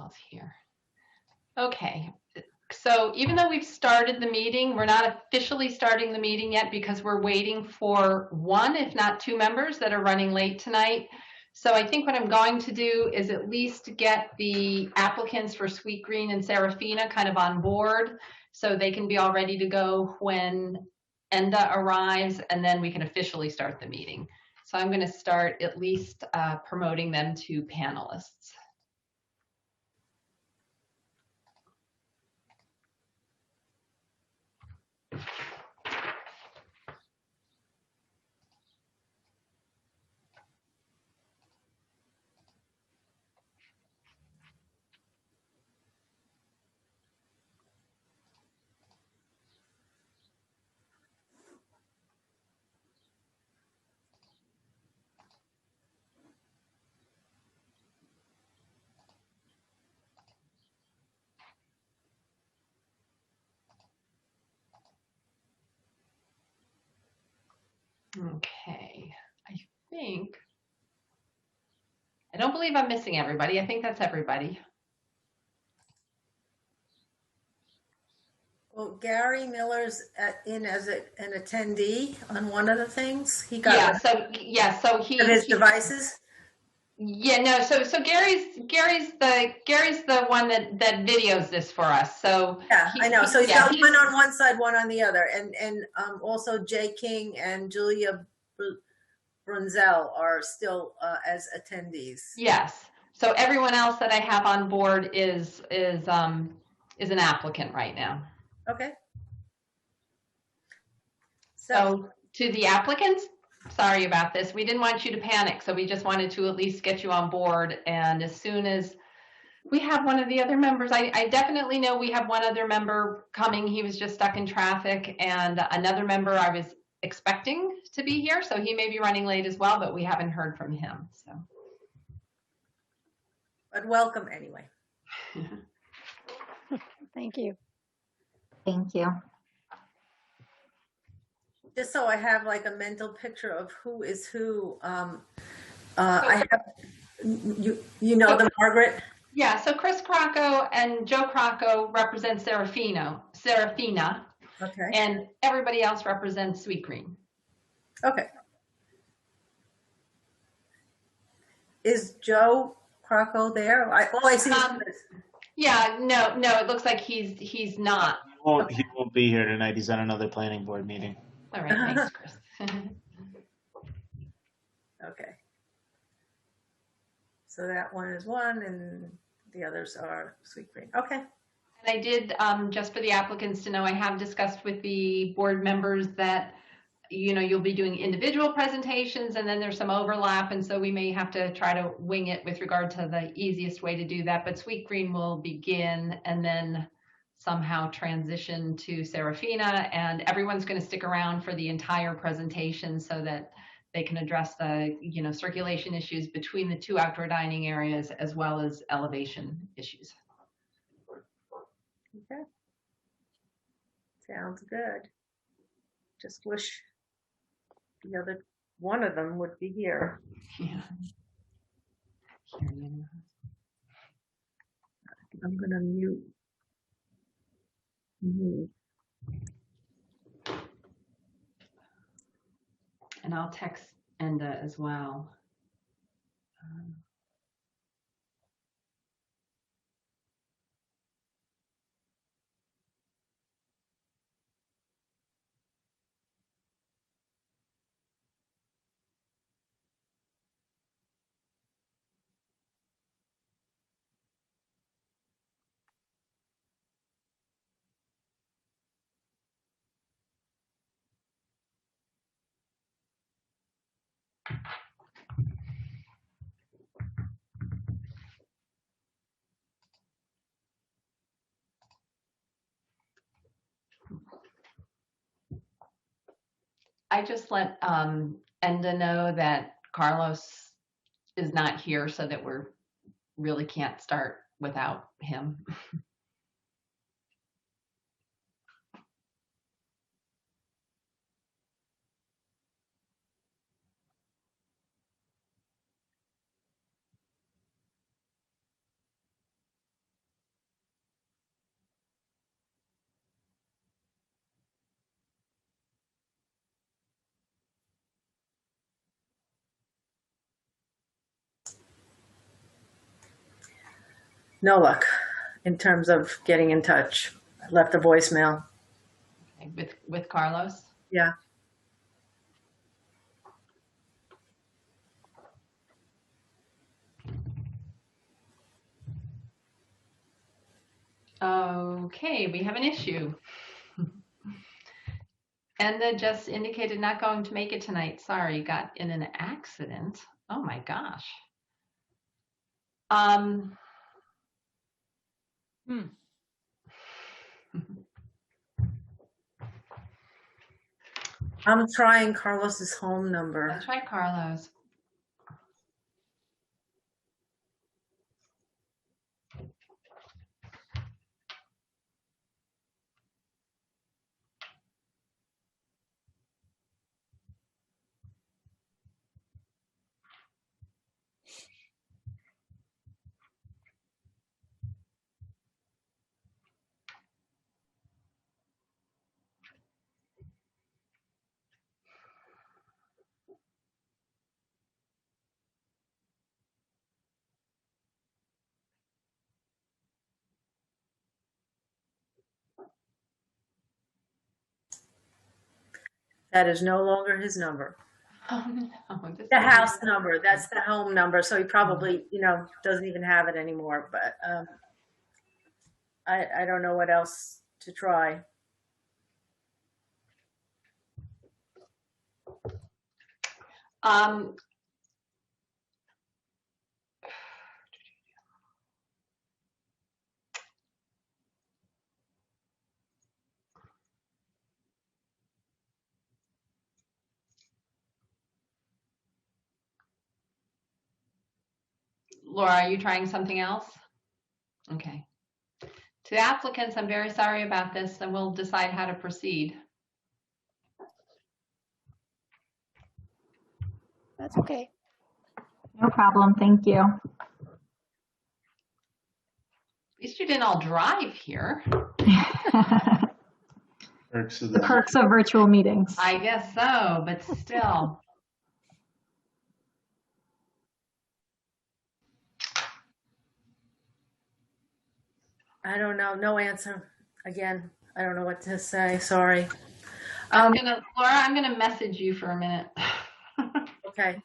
else here. Okay. So even though we've started the meeting, we're not officially starting the meeting yet because we're waiting for one, if not two members that are running late tonight. So I think what I'm going to do is at least get the applicants for Sweet Green and Serafina kind of on board so they can be all ready to go when Enda arrives, and then we can officially start the meeting. So I'm going to start at least promoting them to panelists. Okay, I don't believe I'm missing everybody. I think that's everybody. Well, Gary Miller's in as an attendee on one of the things. He got so he his devices. Yeah, no. So Gary's the one that videos this for us. So yeah, I know. So he's got one on one side, one on the other, and also Jay King and Julia Brunzel are still as attendees. Yes. So everyone else that I have on board is an applicant right now. Okay. So to the applicants, sorry about this. We didn't want you to panic, so we just wanted to at least get you on board. And as soon as we have one of the other members, I definitely know we have one other member coming. He was just stuck in traffic, and another member I was expecting to be here, so he may be running late as well, but we haven't heard from him. So, but welcome anyway. Thank you. Thank you. Just so I have like a mental picture of who is who. I have, you know, the Margaret. Yeah, so Chris Crocco and Joe Crocco represent Serafina, okay, and everybody else represents Sweet Green. Okay. Is Joe Crocco there? All I see is Chris. Yeah, no, it looks like he's not. He won't be here tonight. He's on another planning board meeting. All right, thanks, Chris. Okay. So that one is one, and the others are Sweet Green. Okay. And I did, just for the applicants to know, I have discussed with the board members that, you know, you'll be doing individual presentations, and then there's some overlap, and so we may have to try to wing it with regard to the easiest way to do that. But Sweet Green will begin and then somehow transition to Serafina, and everyone's going to stick around for the entire presentation so that they can address the, you know, circulation issues between the two outdoor dining areas as well as elevation issues. Okay. Sounds good. Just wish the other one of them would be here. Yeah. I'm going to mute. And I'll text Enda as well. I just let Enda know that Carlos is not here, so that we're really can't start without him. no luck in terms of getting in touch. I left a voicemail. With Carlos? Yeah. Okay, we have an issue. Enda just indicated not going to make it tonight. Sorry, got in an accident. Oh my gosh. I'm trying Carlos's home number. Let's try Carlos. That is no longer his number. Oh no. The house number, that's the home number. So he probably, doesn't even have it anymore, but I don't know what else to try. Laura, are you trying something else? Okay. To the applicants, I'm very sorry about this, and we'll decide how to proceed. That's okay. No problem. Thank you. At least you didn't all drive here. Perks of The perks of virtual meetings. I guess so, but still. I don't know. No answer. Again, I don't know what to say. Sorry. Laura, I'm gonna message you for a minute. Okay.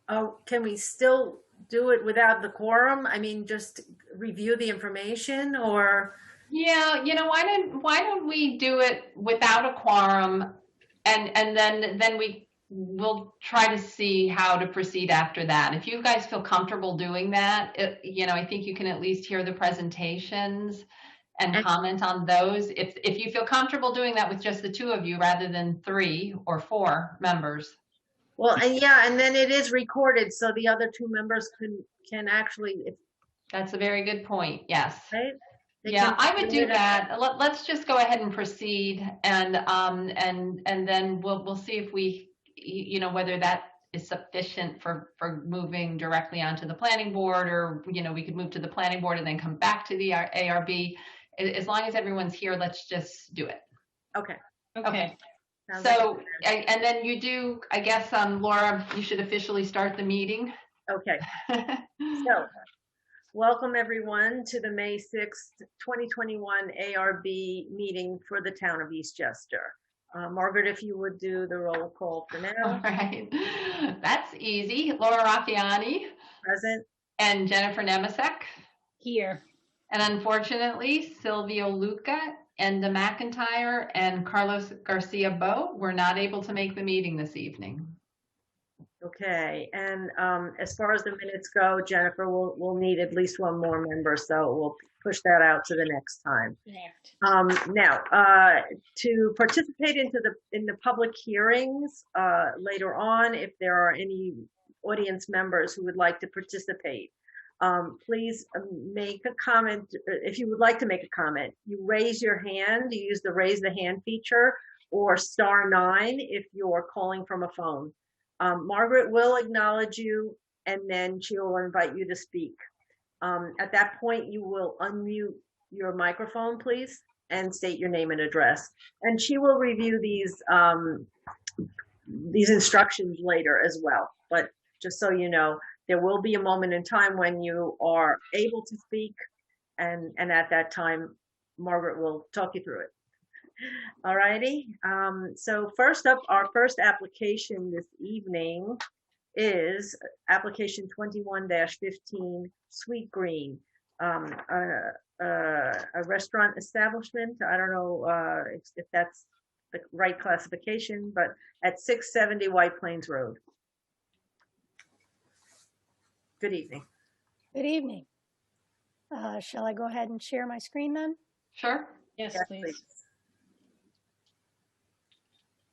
Oh, can we still do it without the quorum? I mean, just review the information, or? Yeah, why don't we do it without a quorum, and then we'll try to see how to proceed after that. If you guys feel comfortable doing that, I think you can at least hear the presentations and comment on those. If you feel comfortable doing that with just the two of you rather than 3 or 4 members. Well, and then it is recorded, so the other 2 members can actually. That's a very good point. Yes. Right? Yeah, I would do that. Let's just go ahead and proceed, and then we'll see if we, whether that is sufficient for moving directly onto the planning board, or we could move to the planning board and then come back to the ARB. As long as everyone's here, let's just do it. Okay. Okay. Sounds So, like and then you do, I guess, Laura, you should officially start the meeting. okay. So, welcome everyone to the May 6th, 2021 ARB meeting for the town of Eastchester. Margaret, if you would do the roll call for now. All right. That's easy. Laura Raffiani. Present. And Jennifer Nemisek. Here. And unfortunately, Silvio Luca, Enda McIntyre, and Carlos Garcia Bo were not able to make the meeting this evening. Okay, and as far as the minutes go, Jennifer, we'll need at least one more member, so we'll push that out to the next time. Now, to participate in the public hearings later on, if there are any audience members who would like to participate, please make a comment. If you would like to make a comment, you raise your hand. You use the raise the hand feature, or *9 if you're calling from a phone. Margaret will acknowledge you, and then she will invite you to speak. At that point, you will unmute your microphone, please, and state your name and address. And she will review these these instructions later as well. But just so you know, there will be a moment in time when you are able to speak, and at that time, Margaret will talk you through it. All righty. So first up, our first application this evening is application 21-15 Sweet Green, a restaurant establishment. I don't know if that's the right classification, but at 670 White Plains Road. Good evening. Good evening. Shall I go ahead and share my screen then? Sure. Yes, Yes, please.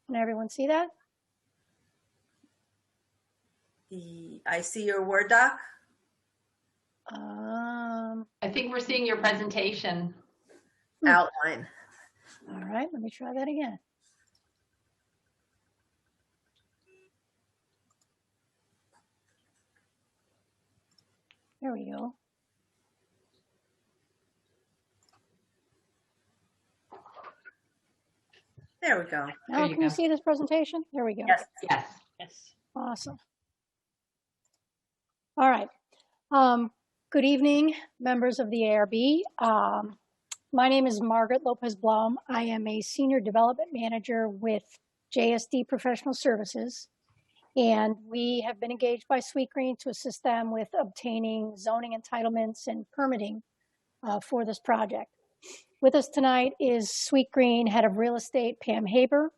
Can everyone see that? I see your Word doc. I think we're seeing your presentation. Outline. All right, let me try that again. There we go. There we go. Now you can you go. see this presentation? There we go. Yes. Yes. Yes. Awesome. All right. Good evening, members of the ARB. My name is Margaret Lopez-Blum. I am a Senior Development Manager with JSD Professional Services, and we have been engaged by Sweet Green to assist them with obtaining zoning entitlements and permitting for this project. With us tonight is Sweet Green Head of Real Estate, Pam Haber,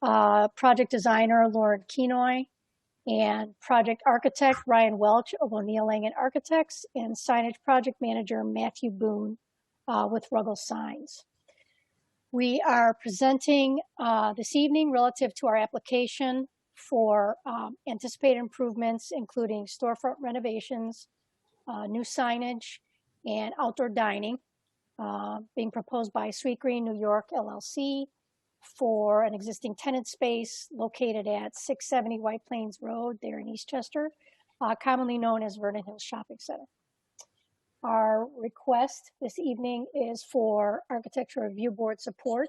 Project Designer, Lauren Kenoy, and Project Architect, Ryan Welch of O'Neill Langan Architects, and Signage Project Manager, Matthew Boone with Ruggles Signs. We are presenting this evening relative to our application for anticipated improvements, including storefront renovations, new signage, and outdoor dining, being proposed by Sweet Green New York LLC for an existing tenant space located at 670 White Plains Road there in Eastchester, commonly known as Vernon Hills Shopping Center. Our request this evening is for Architecture Review Board support,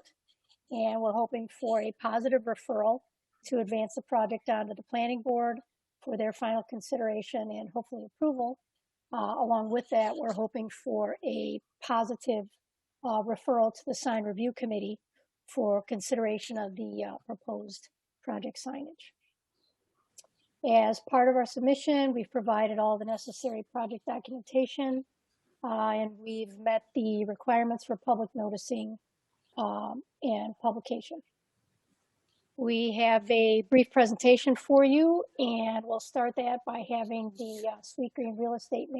and we're hoping for a positive referral to advance the project onto the Planning Board for their final consideration and hopefully approval. Along with that, we're hoping for a positive referral to the Sign Review Committee for consideration of the proposed project signage. As part of our submission, we've provided all the necessary project documentation, and we've met the requirements for public noticing and publication. We have a brief presentation for you, and we'll start that by having the Sweet Green Real Estate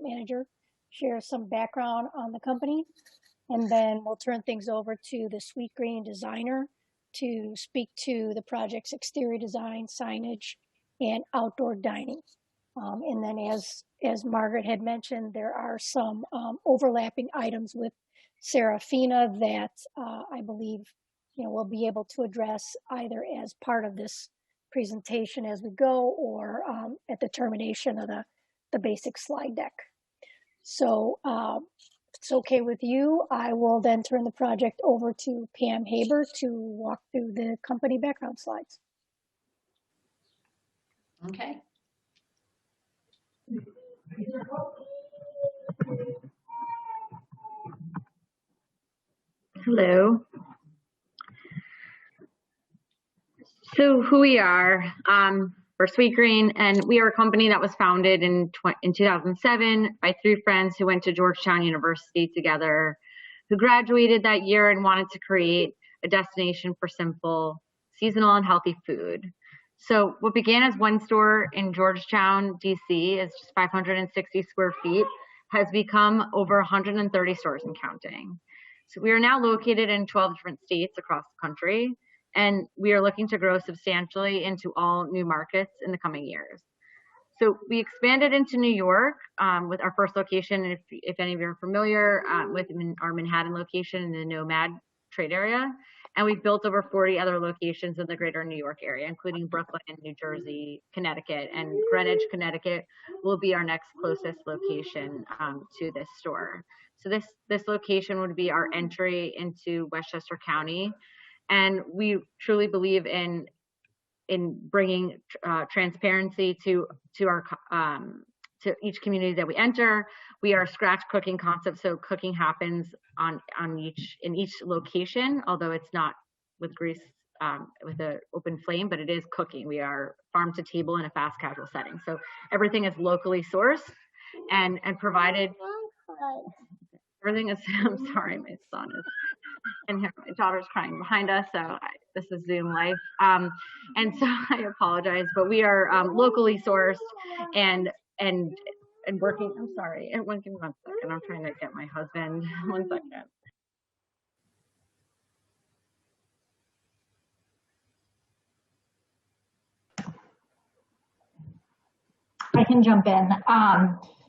Manager share some background on the company, and then we'll turn things over to the Sweet Green Designer to speak to the project's exterior design, signage, and outdoor dining. And then as Margaret had mentioned, there are some overlapping items with Serafina that I believe we'll be able to address either as part of this presentation as we go or at the termination of the basic slide deck. So if it's okay with you, I will then turn the project over to Pam Haber to walk through the company background slides. Okay. Hello. So who we are, we're Sweet Green, and we are a company that was founded in 2007 by three friends who went to Georgetown University together, who graduated that year and wanted to create a destination for simple, seasonal, and healthy food. So what began as one store in Georgetown, DC, is just 560 square feet, has become over 130 stores and counting. So we are now located in 12 different states across the country, and we are looking to grow substantially into all new markets in the coming years. So we expanded into New York with our first location, if any of you are familiar, with our Manhattan location in the Nomad trade area. And we've built over 40 other locations in the greater New York area, including Brooklyn, New Jersey, Connecticut, and Greenwich, Connecticut will be our next closest location to this store. So this location would be our entry into Westchester County. And we truly believe in bringing transparency to our to each community that we enter. We are a scratch cooking concept, so cooking happens in each location, although it's not with grease with an open flame, but it is cooking. We are farm to table in a fast casual setting, so everything is locally sourced and provided. Everything is. I'm sorry, my son is. And my daughter's crying behind us, so this is Zoom life. And so I apologize, but we are locally sourced and working. I'm sorry. Give me 1 second. I'm trying to get my husband. 1 second. I can jump in.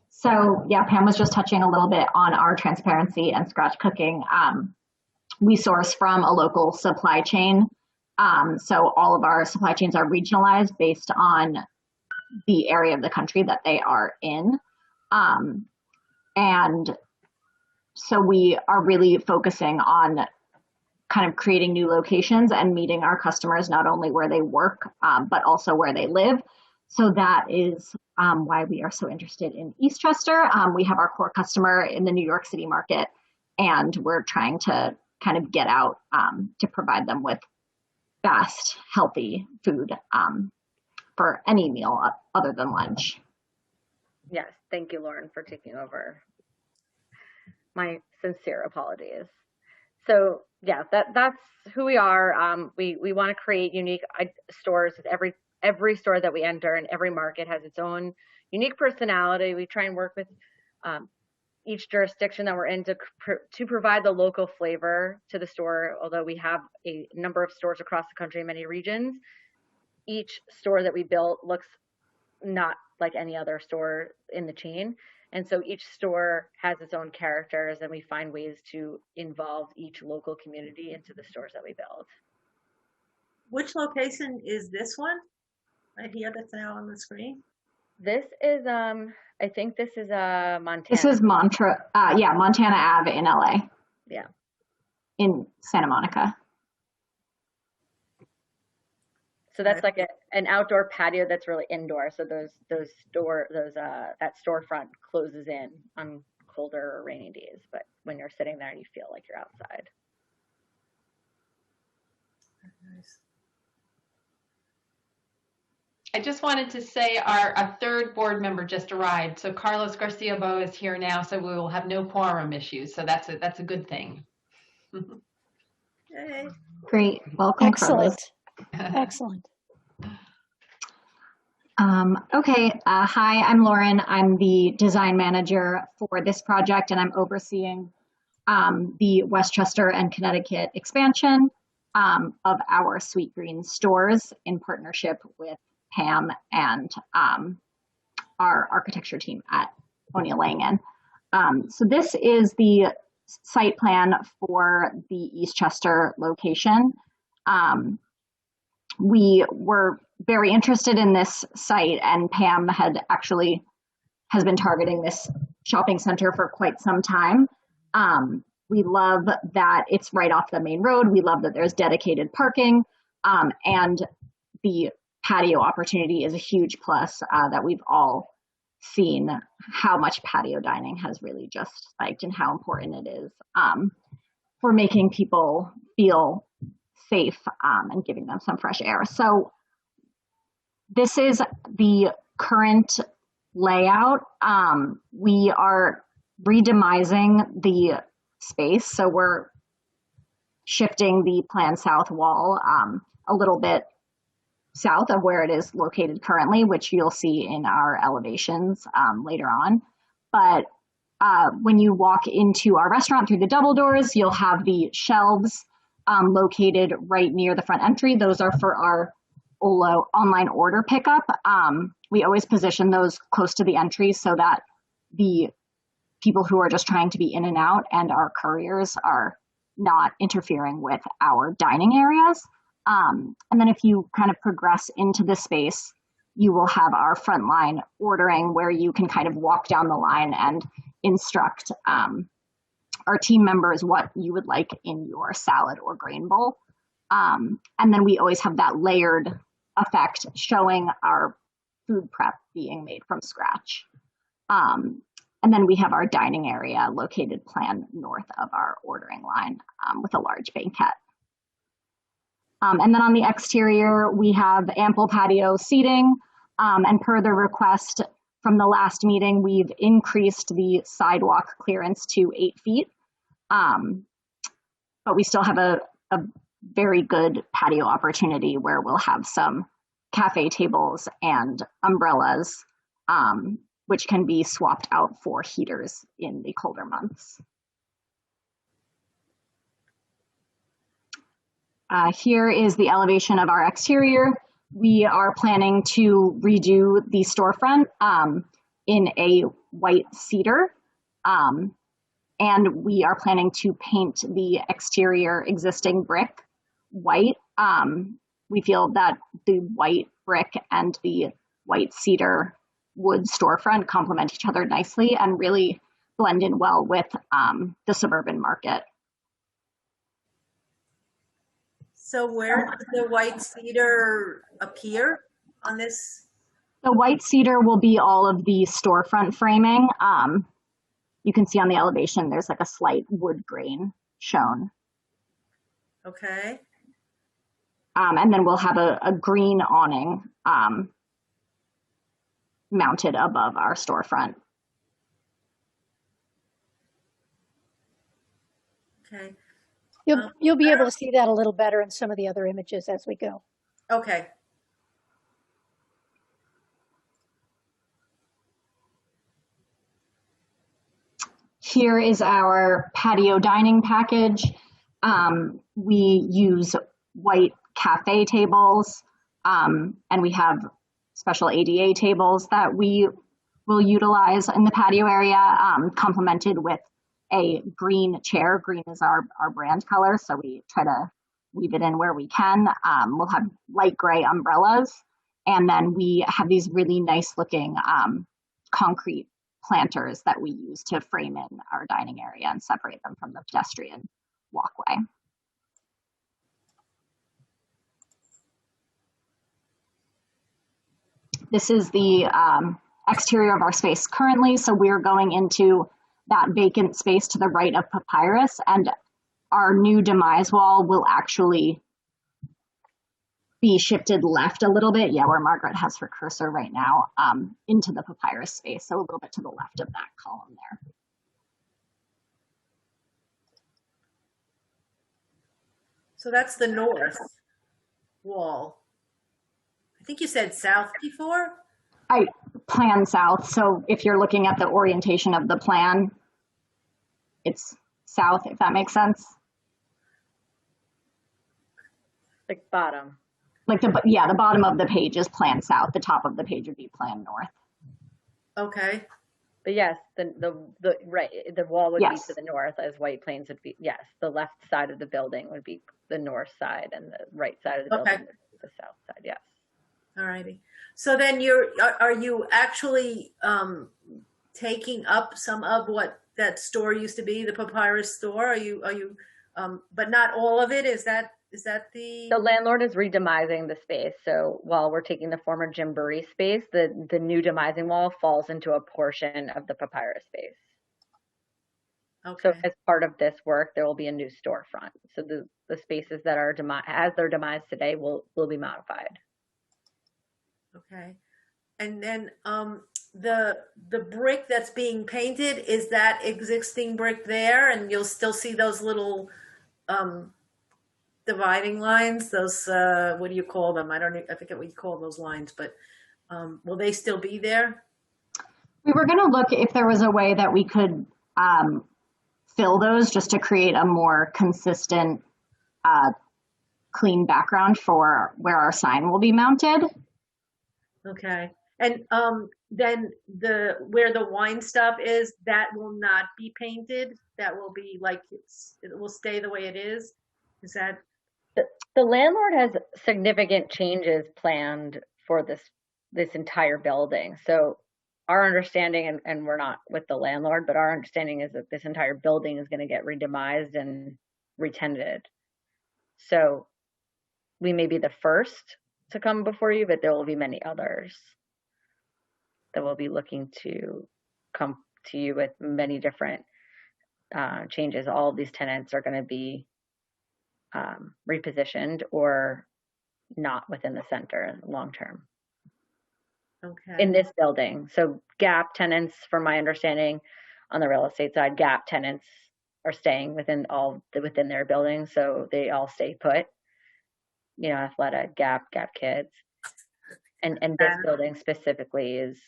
So yeah, Pam was just touching a little bit on our transparency and scratch cooking. We source from a local supply chain. So all of our supply chains are regionalized based on the area of the country that they are in. And so we are really focusing on kind of creating new locations and meeting our customers not only where they work, but also where they live. So that is why we are so interested in Eastchester. We have our core customer in the New York City market, and we're trying to kind of get out to provide them with fast, healthy food for any meal other than lunch. Yes, thank you, Lauren, for taking over. My sincere apologies. So yeah, that's who we are. We want to create unique stores. Every store that we enter and every market has its own unique personality. We try and work with each jurisdiction that we're in to provide the local flavor to the store. Although we have a number of stores across the country in many regions, each store that we built looks not like any other store in the chain. And so each store has its own characters, and we find ways to involve each local community into the stores that we build. Which location is this one? Right here that's now on the screen? This is, I think this is Montana. This is Montana Ave in LA. Yeah. In Santa Monica. So that's like an outdoor patio that's really indoor. So that storefront closes in on colder or rainy days. But when you're sitting there, you feel like you're outside. Nice. I just wanted to say our third board member just arrived. So Carlos Garcia Bo is here now, so we will have no quorum issues. So that's a good thing. Hey. Great. Welcome, Excellent. Carlos. Excellent. Okay. Hi, I'm Lauren. I'm the design manager for this project, and I'm overseeing the Westchester and Connecticut expansion of our Sweet Green stores in partnership with Pam and our architecture team at O'Neill Langan. So this is the site plan for the Eastchester location. We were very interested in this site, and Pam has been targeting this shopping center for quite some time. We love that it's right off the main road. We love that there's dedicated parking, and the patio opportunity is a huge plus that we've all seen how much patio dining has really just spiked and how important it is for making people feel safe and giving them some fresh air. So this is the current layout. We are redemising the space. So we're shifting the planned south wall a little bit south of where it is located currently, which you'll see in our elevations later on. But when you walk into our restaurant through the double doors, you'll have the shelves located right near the front entry. Those are for our Olo online order pickup. We always position those close to the entry so that the people who are just trying to be in and out and our couriers are not interfering with our dining areas. And then if you kind of progress into the space, you will have our frontline ordering where you can kind of walk down the line and instruct our team members what you would like in your salad or grain bowl. And then we always have that layered effect showing our food prep being made from scratch. And then we have our dining area located planned north of our ordering line with a large banquette. And then on the exterior, we have ample patio seating. And per the request from the last meeting, we've increased the sidewalk clearance to 8 feet. But we still have a very good patio opportunity where we'll have some cafe tables and umbrellas, which can be swapped out for heaters in the colder months. Here is the elevation of our exterior. We are planning to redo the storefront in a white cedar. And we are planning to paint the exterior existing brick white. We feel that the white brick and the white cedar wood storefront complement each other nicely and really blend in well with the suburban market. So where does the white cedar appear on this? The white cedar will be all of the storefront framing. You can see on the elevation, there's like a slight wood grain shown. Okay. And then we'll have a green awning mounted above our storefront. Okay. You'll be able to see that a little better in some of the other images as we go. Okay. Here is our patio dining package. We use white cafe tables, and we have special ADA tables that we will utilize in the patio area, complemented with a green chair. Green is our brand color, so we try to weave it in where we can. We'll have light gray umbrellas, and then we have these really nice looking concrete planters that we use to frame in our dining area and separate them from the pedestrian walkway. This is the exterior of our space currently. So we're going into that vacant space to the right of Papyrus, and our new demise wall will actually be shifted left a little bit. Yeah, where Margaret has her cursor right now, into the Papyrus space. So a little bit to the left of that column there. So that's the north wall. I think you said south before? I plan south. So if you're looking at the orientation of the plan, it's south, if that makes sense. Like bottom. Like the bottom of the page is plan south. The top of the page would be plan north. Okay. But yes, the wall would Yes. be to the north, as White Plains would be. Yes, the left side of the building would be the north side, and the right side of the building would be the south side. Yes. All righty. So then are you actually taking up some of what that store used to be, the Papyrus store? Are you but not all of it? Is that the landlord is redemising the space. So while we're taking the former Gymboree space, the new demising wall falls into a portion of the Papyrus space. Okay. So as part of this work, there will be a new storefront. So the spaces that are as they're demised today will be modified. Okay. And then the brick that's being painted, is that existing brick there, and you'll still see those little dividing lines, those what do you call them? I forget what you call those lines, but will they still be there? We were going to look if there was a way that we could fill those just to create a more consistent, clean background for where our sign will be mounted. Okay. And then where the wine stuff is, that will not be painted. That will be like it will stay the way it is. Is that? The landlord has significant changes planned for this entire building. So our understanding, and we're not with the landlord, but our understanding is that this entire building is going to get redemised and retenanted. So we may be the first to come before you, but there will be many others that will be looking to come to you with many different changes. All of these tenants are going to be repositioned or not within the center long term Okay. in this building. So Gap tenants, from my understanding, on the real estate side, Gap tenants are staying within their buildings, so they all stay put. You know, Athleta, Gap Kids, and this building specifically is,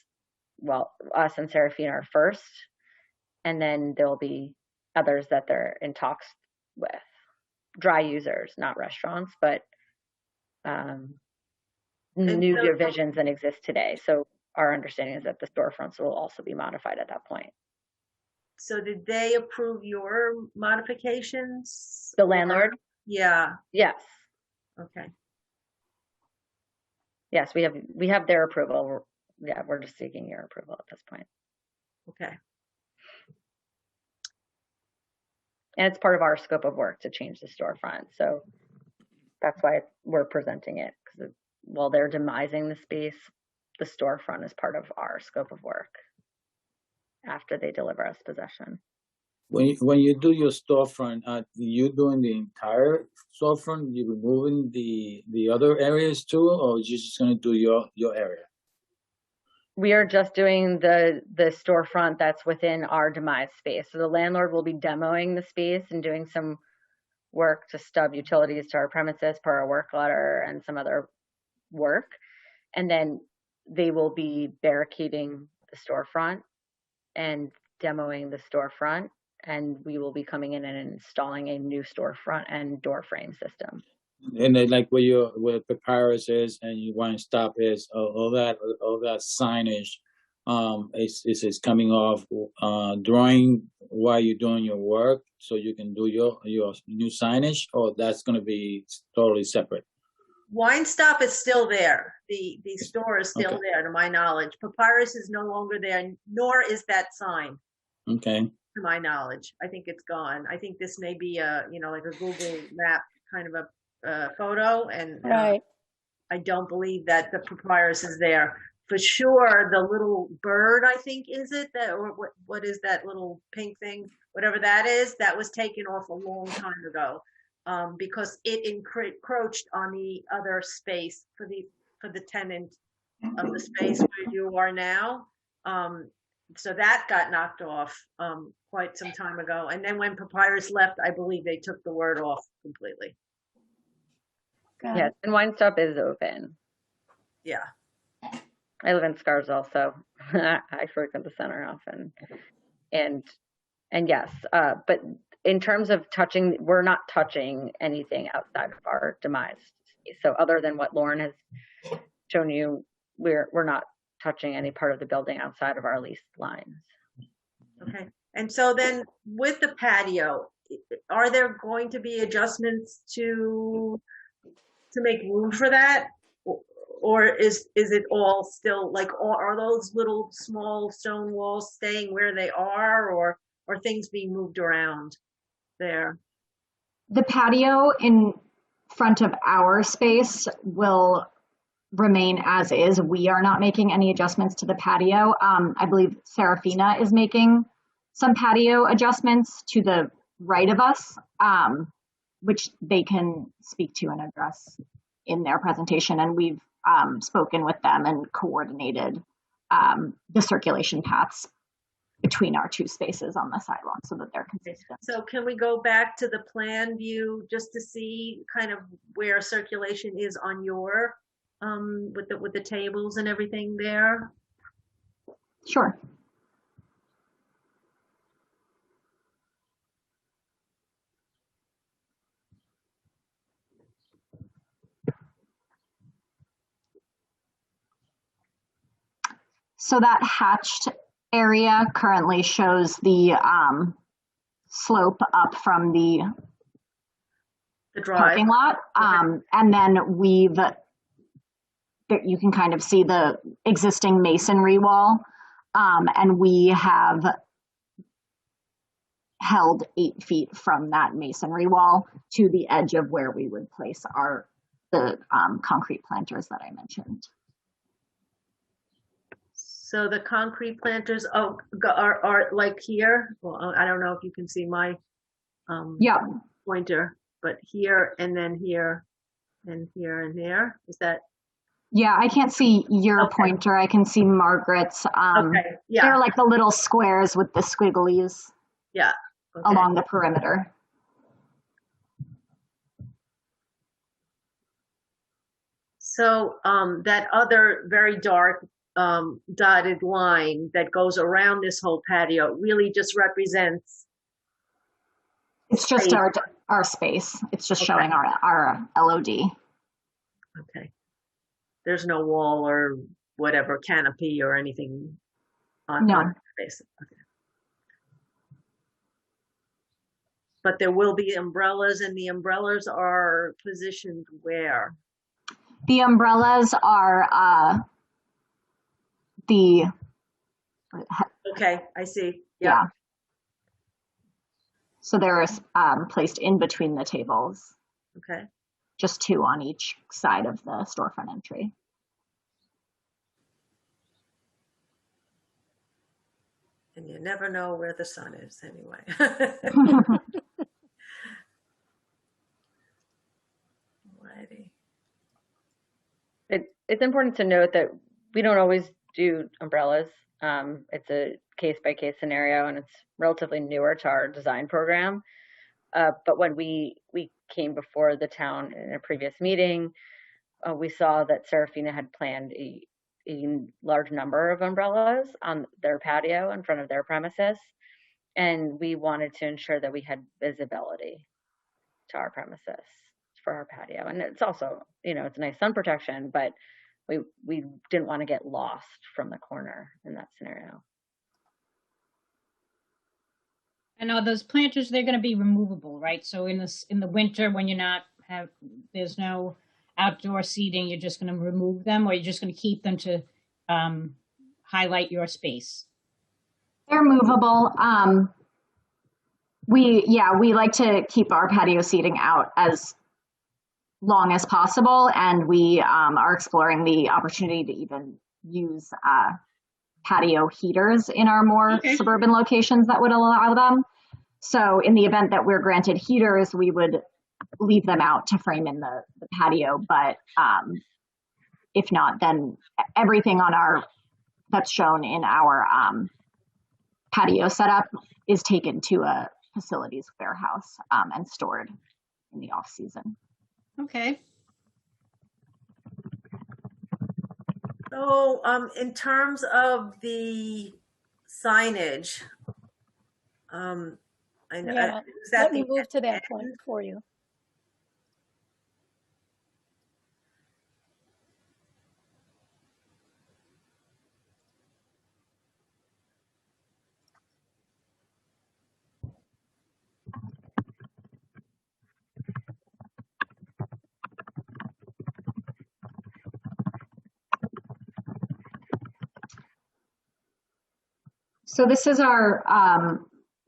well, us and Serafina are first, and then there'll be others that they're in talks with, dry users, not restaurants, but new divisions that exist today. So our understanding is that the storefronts will also be modified at that point. So did they approve your modifications? The landlord? Yeah. Yes. Okay. Yes, we have their approval. We're just seeking your approval at this point. Okay. And it's part of our scope of work to change the storefront. So that's why we're presenting it, because while they're demising the space, the storefront is part of our scope of work after they deliver us possession. When you do your storefront, you doing the entire storefront? You removing the other areas too, or you just going to do your area? We are just doing the storefront that's within our demise space. So the landlord will be demoing the space and doing some work to stub utilities to our premises per our work letter and some other work. And then they will be barricading the storefront and demoing the storefront. And we will be coming in and installing a new storefront and door frame system. And then, like where Papyrus is and you Wine Stop is, all that signage, is coming off during while you're doing your work, so you can do your new signage, or that's going to be totally separate. Wine Stop is still there. The store is still Okay. there, to my knowledge. Papyrus is no longer there, nor is that sign. Okay. To my knowledge, I think it's gone. I think this may be like a Google map kind of a photo, and Right. I don't believe that the Papyrus is there. For sure, the little bird, I think, is it that, or what is that little pink thing? Whatever that is, that was taken off a long time ago, because it encroached on the other space for the tenant of the space where you are now. So that got knocked off quite some time ago. And then when Papyrus left, I believe they took the word off completely. Yes, and Wine Stop is open. Yeah. I live in Scarsdale, so I frequent the center often. And yes, but in terms of touching, we're not touching anything outside of our demise. So other than what Lauren has shown you, we're not touching any part of the building outside of our leased lines. Okay. And so then with the patio, are there going to be adjustments to make room for that? Or is it all still like, are those little small stone walls staying where they are, or things being moved around there? The patio in front of our space will remain as is. We are not making any adjustments to the patio. I believe Serafina is making some patio adjustments to the right of us, which they can speak to and address in their presentation. And we've spoken with them and coordinated the circulation paths between our two spaces on the sidewalk so that they're consistent. So can we go back to the plan view just to see kind of where circulation is on your with the tables and everything there? Sure. So that hatched area currently shows the slope up from the drive parking lot. And then you can kind of see the existing masonry wall. And we have held 8 feet from that masonry wall to the edge of where we would place our the concrete planters that I mentioned. So the concrete planters are like here. Well, I don't know if you can see my Yep. pointer, but here and then here and here and there. Is that? Yeah, I can't see your Okay. pointer. I can see Margaret's. Okay. Yeah. They're like the little squares with the squigglies Yeah. Okay. along the perimeter. So that other very dark dotted line that goes around this whole patio really just represents. It's just our space. It's just showing our LOD. Okay. There's no wall or whatever canopy or anything on the space. Okay. But there will be umbrellas, and the umbrellas are positioned where? The umbrellas are Okay, I see. Yeah. So they're placed in between the tables. Okay. Just 2 on each side of the storefront entry. And you never know where the sun is anyway. Alrighty. It's important to note that we don't always do umbrellas. It's a case-by-case scenario, and it's relatively newer to our design program. But when we came before the town in a previous meeting, we saw that Serafina had planned a large number of umbrellas on their patio in front of their premises. And we wanted to ensure that we had visibility to our premises for our patio. And it's also, it's a nice sun protection, but we didn't want to get lost from the corner in that scenario. And are those planters, they're going to be removable, right? So in the winter, when there's no outdoor seating, you're just going to remove them, or you're just going to keep them to highlight your space? They're movable. We like to keep our patio seating out as long as possible, and we are exploring the opportunity to even use patio heaters in our more suburban locations that would allow them. So in the event that we're granted heaters, we would leave them out to frame in the patio. But if not, then everything that's shown in our patio setup is taken to a facilities warehouse and stored in the off season. Okay. So in terms of the signage, I know, Yeah, let me move to that point for you. So this is our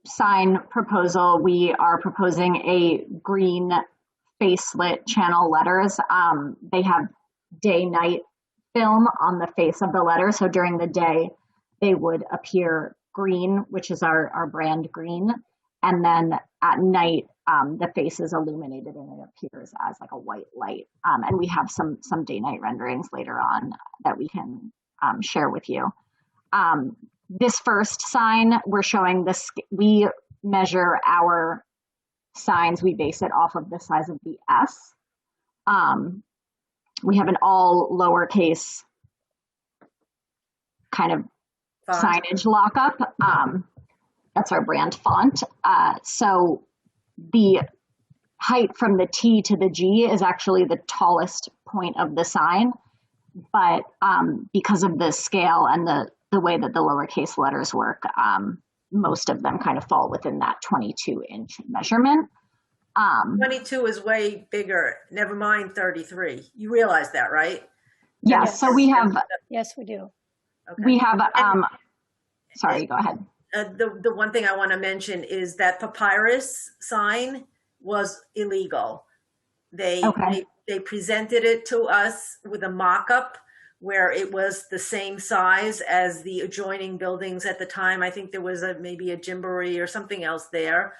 sign proposal. We are proposing a green facelit channel letters. They have day-night film on the face of the letter. So during the day, they would appear green, which is our brand green. And then at night, the face is illuminated and it appears as like a white light. And we have some day-night renderings later on that we can share with you. This first sign, we're showing this, we measure our signs, we base it off of the size of the S. We have an all lowercase kind of signage lockup. That's our brand font. So the height from the T to the G is actually the tallest point of the sign. But because of the scale and the way that the lowercase letters work, most of them kind of fall within that 22-inch measurement. 22 is way bigger. Never mind 33. You realize that, right? Yes. So we have. Yes, we do. Okay. We have. Sorry, go ahead. The one thing I want to mention is that papyrus sign was illegal. Okay. They presented it to us with a mock-up where it was the same size as the adjoining buildings at the time. I think there was maybe a gymboree or something else there.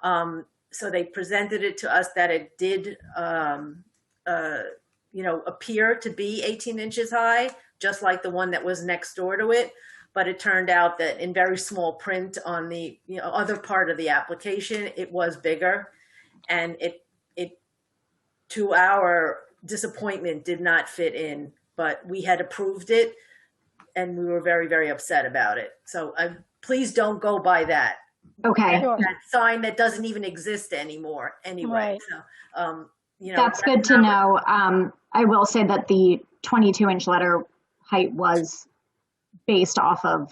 So they presented it to us that it did, appear to be 18 inches high, just like the one that was next door to it. But it turned out that in very small print on the other part of the application, it was bigger, and it to our disappointment did not fit in. But we had approved it, and we were very, very upset about it. So please don't go by that. Okay. That sign that doesn't even exist anymore anyway. Right. So, that's good to know. I will say that the 22-inch letter height was based off of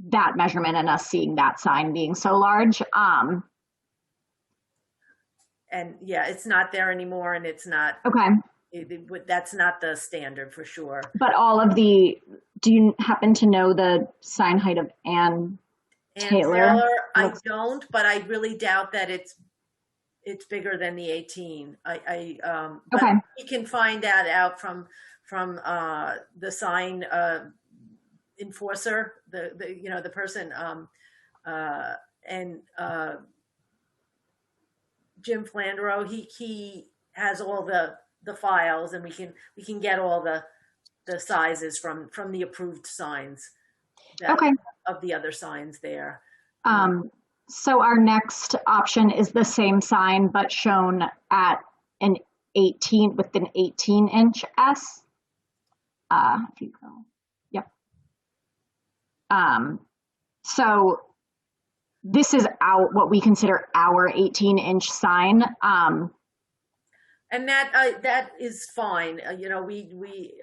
that measurement and us seeing that sign being so large. And yeah, it's not there anymore, and it's not. Okay. That's not the standard for sure. But do you happen to know the sign height of Ann Taylor? I don't, but I really doubt that it's bigger than the 18. But okay. we can find that out from the sign enforcer, the person, and Jim Flandreau. He has all the files, and we can get all the sizes from the approved signs. Okay. Of the other signs there. So our next option is the same sign, but shown at an 18 with an 18-inch S. If you go, yep. So this is what we consider our 18-inch sign. And that is fine. We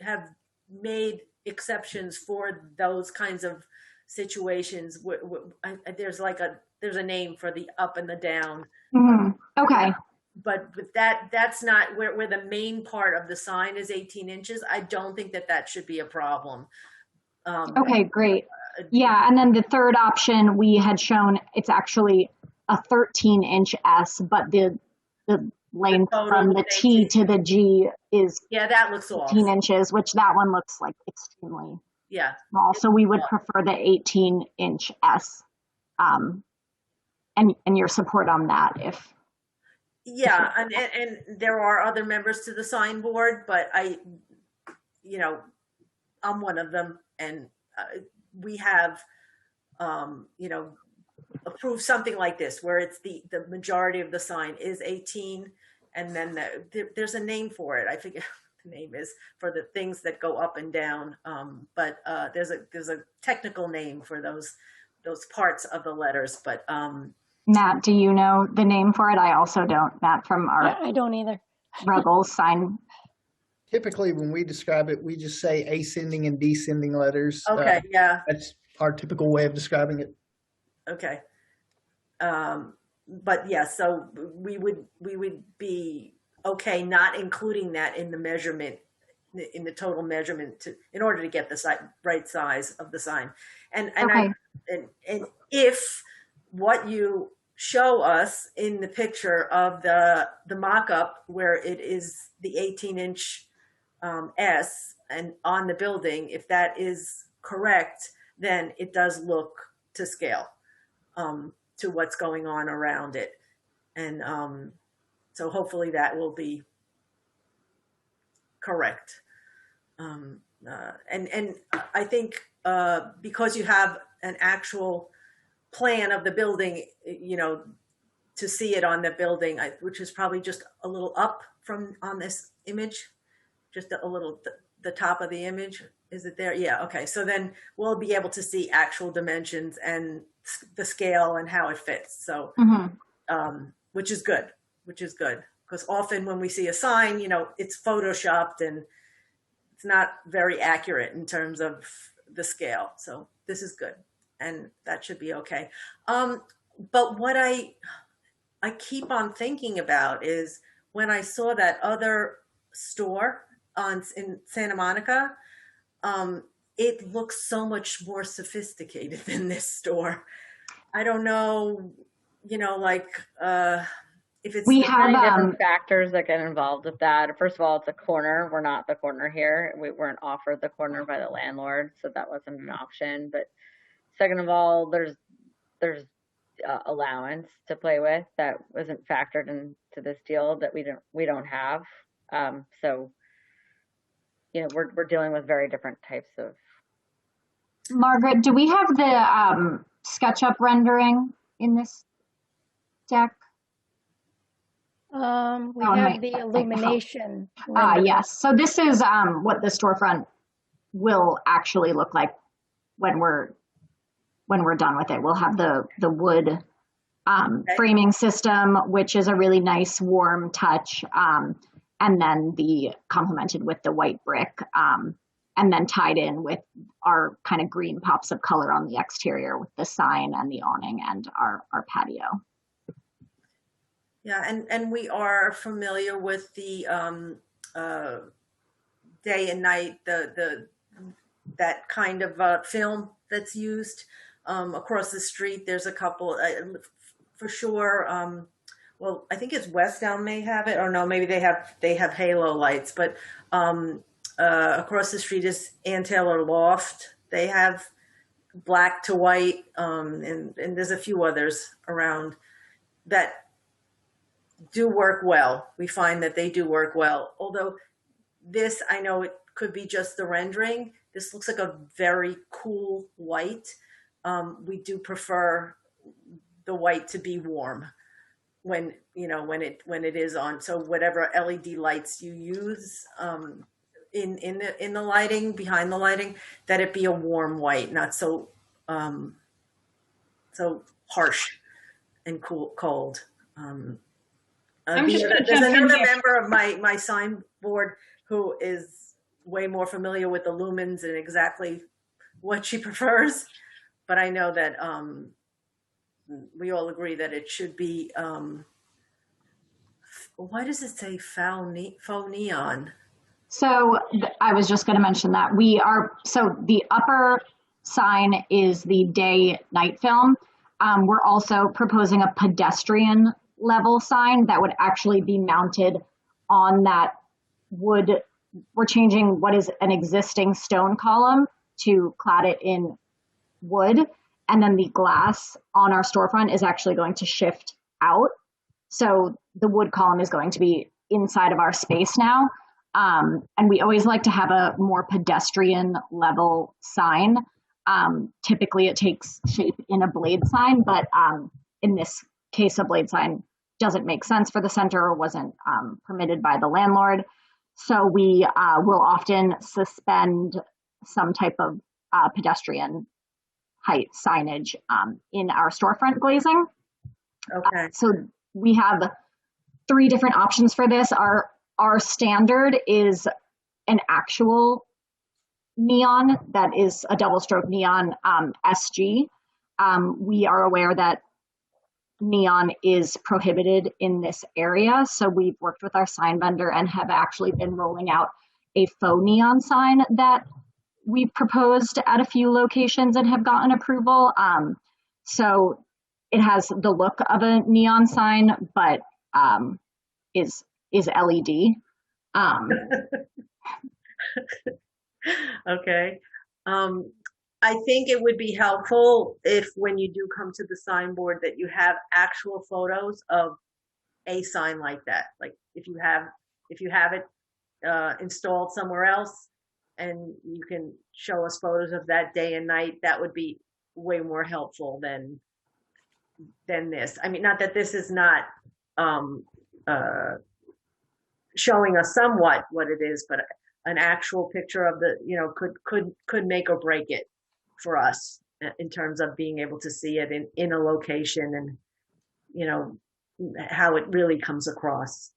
have made exceptions for those kinds of situations. There's a name for the up and the down. Mm-hmm. Okay. But that's not where the main part of the sign is 18 inches. I don't think that should be a problem. Okay, great. Yeah, and then the third option we had shown, it's actually a 13-inch S, but the length from the T to the G is that looks 18 inches, which that one looks like extremely small. So we would prefer the 18-inch S, and your support on that if. Yeah, and there are other members to the sign board, but I'm one of them, and we have, approved something like this where it's the majority of the sign is 18, and then there's a name for it. I forget what the name is for the things that go up and down, but there's a technical name for those parts of the letters, but. Matt, do you know the name for it? I also don't. Matt, from our I don't either. Ruggles sign. Typically, when we describe it, we just say ascending and descending letters. Okay, that's our typical way of describing it. Okay. But yeah, so we would be okay not including that in the measurement, in the total measurement in order to get the right size of the sign. And if what you show us in the picture of the mock-up where it is the 18-inch S and on the building, if that is correct, then it does look to scale to what's going on around it. And so hopefully that will be correct. And I think because you have an actual plan of the building, to see it on the building, which is probably just a little up on this image, just a little, the top of the image. Is it there? Yeah. Okay. So then we'll be able to see actual dimensions and the scale and how it fits. So, which is good, because often when we see a sign, it's photoshopped and it's not very accurate in terms of the scale. So this is good. And that should be okay. But what I keep on thinking about is when I saw that other store in Santa Monica, it looks so much more sophisticated than this store. I don't know, if it's We There's have, many different factors that get involved with that. First of all, it's a corner. We're not the corner here. We weren't offered the corner by the landlord, so that wasn't an option. But second of all, there's allowance to play with that wasn't factored into this deal that we don't have. So we're dealing with very different types of. Margaret, do we have the SketchUp rendering in this deck? We Oh, have my- the illumination. Ah, rendering. yes. So this is what the storefront will actually look like when we're done with it. We'll have the wood framing system, which is a really nice warm touch, and then the complemented with the white brick, and then tied in with our kind of green pops of color on the exterior with the sign and the awning and our patio. Yeah, and we are familiar with the day and night, that kind of film that's used across the street. There's a couple for sure. Well, I think it's Westdown may have it, or no, maybe they have halo lights. But across the street is Ann Taylor Loft. They have black to white, and there's a few others around that do work well. We find that they do work well. Although this, I know it could be just the rendering. This looks like a very cool white. We do prefer the white to be warm when it is on. So whatever LED lights you use in the lighting, behind the lighting, that it be a warm white, not so so harsh and cold. I'm just gonna there's jump in another here. member of my sign board who is way more familiar with the lumens and exactly what she prefers. But I know that we all agree that it should be. Why does it say faux neon? So I was just going to mention that so the upper sign is the day night film. We're also proposing a pedestrian level sign that would actually be mounted on that wood. We're changing what is an existing stone column to clad it in wood. And then the glass on our storefront is actually going to shift out. So the wood column is going to be inside of our space now. And we always like to have a more pedestrian level sign. Typically it takes shape in a blade sign, but in this case, a blade sign doesn't make sense for the center or wasn't permitted by the landlord. So we will often suspend some type of pedestrian height signage in our storefront glazing. Okay. So we have 3 different options for this. Our standard is an actual neon that is a double stroke neon SG. We are aware that neon is prohibited in this area, so we've worked with our sign vendor and have actually been rolling out a faux neon sign that we've proposed at a few locations and have gotten approval. So it has the look of a neon sign, but is LED. Okay. I think it would be helpful if when you do come to the signboard that you have actual photos of a sign like that. Like if you have it installed somewhere else and you can show us photos of that day and night, that would be way more helpful than this. I mean, not that this is not showing us somewhat what it is, but an actual picture of the, could make or break it for us in terms of being able to see it in a location and, how it really comes across.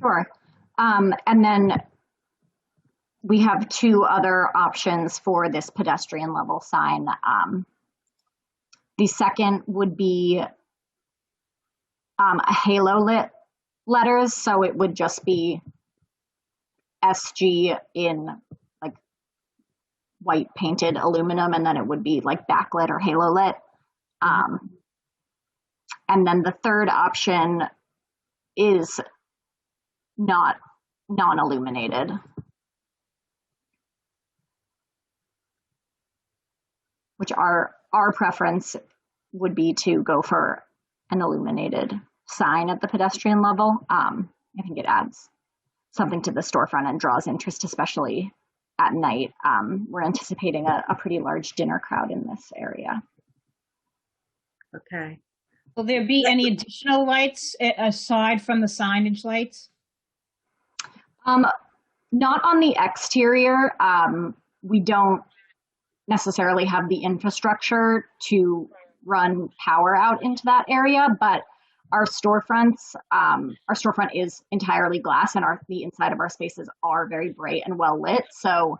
Sure. And then we have 2 other options for this pedestrian level sign. The second would be a halo lit letters. So it would just be SG in like white painted aluminum, and then it would be like backlit or halo lit. And then the third option is not non-illuminated. Which our preference would be to go for an illuminated sign at the pedestrian level. I think it adds something to the storefront and draws interest, especially at night. We're anticipating a pretty large dinner crowd in this area. Okay. Will there be any additional lights aside from the signage lights? Not on the exterior. We don't necessarily have the infrastructure to run power out into that area, but our storefront is entirely glass, and the inside of our spaces are very bright and well lit. So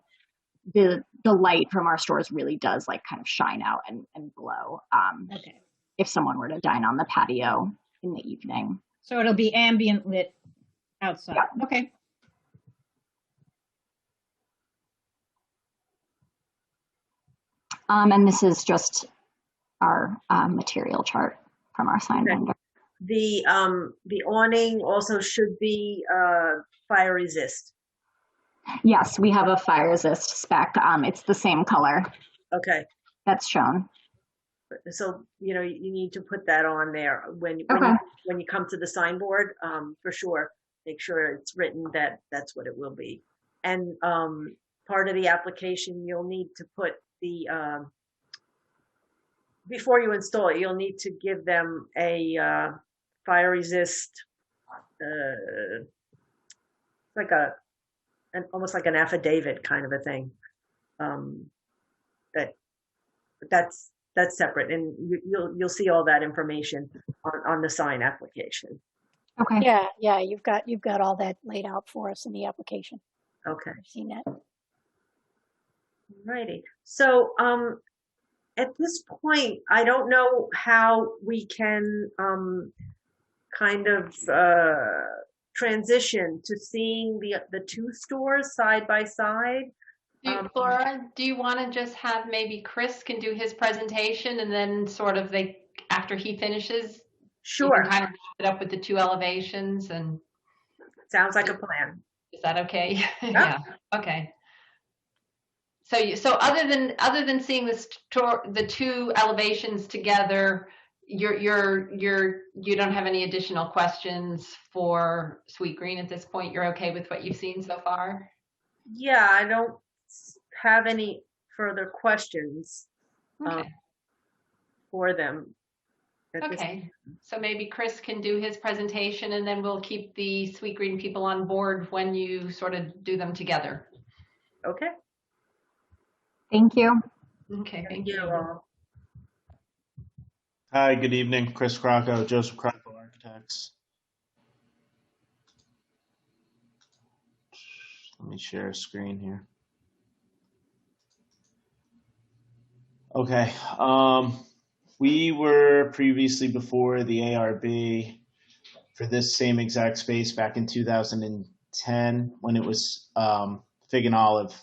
the light from our stores really does like kind of shine out and glow. Okay. If someone were to dine on the patio in the evening. So it'll be ambient lit outside. Yeah. Okay. And this is just our material chart from our sign vendor. The awning also should be fire resist. Yes, we have a fire resist spec. It's the same color. Okay. That's shown. So, you need to put that on there when you come to the signboard, for sure. Make sure it's written that that's what it will be. And part of the application, you'll need to put the, before you install it, you'll need to give them a fire resist, like almost like an affidavit kind of a thing. That's separate, and you'll see all that information on the sign application. Okay. Yeah, you've got all that laid out for us in the application. Okay. I've seen that. Righty. So at this point, I don't know how we can kind of transition to seeing the two stores side by side. Laura, do you want to just have maybe Chris can do his presentation, and then sort of after he finishes, sure, you can kind of wrap it up with the two elevations? And sounds like a plan. Is that okay? Yep. Yeah. Okay. So other than seeing the two elevations together, you don't have any additional questions for Sweet Green at this point? You're okay with what you've seen so far? Yeah, I don't have any further questions for them. Okay, so maybe Chris can do his presentation, and then we'll keep the Sweet Green people on board when you sort of do them together. Okay. Thank you. Okay, thank you. Hi, good evening. Chris Crocco, Joseph Crocco Architects. Let me share a screen here. Okay. We were previously before the ARB for this same exact space back in 2010 when it was Fig and Olive.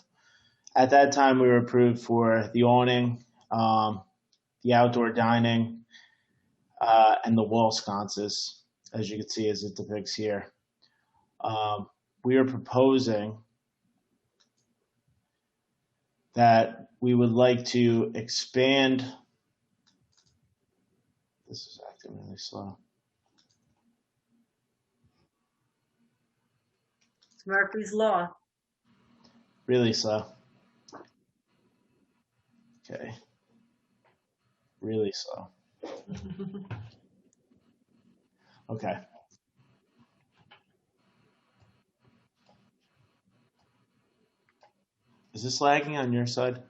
At that time, we were approved for the awning, the outdoor dining, and the wall sconces, as you can see as it depicts here. We are proposing that we would like to expand. This is acting really slow. It's Murphy's Law. Really slow. Okay. Really slow. Okay. Is this lagging on your side?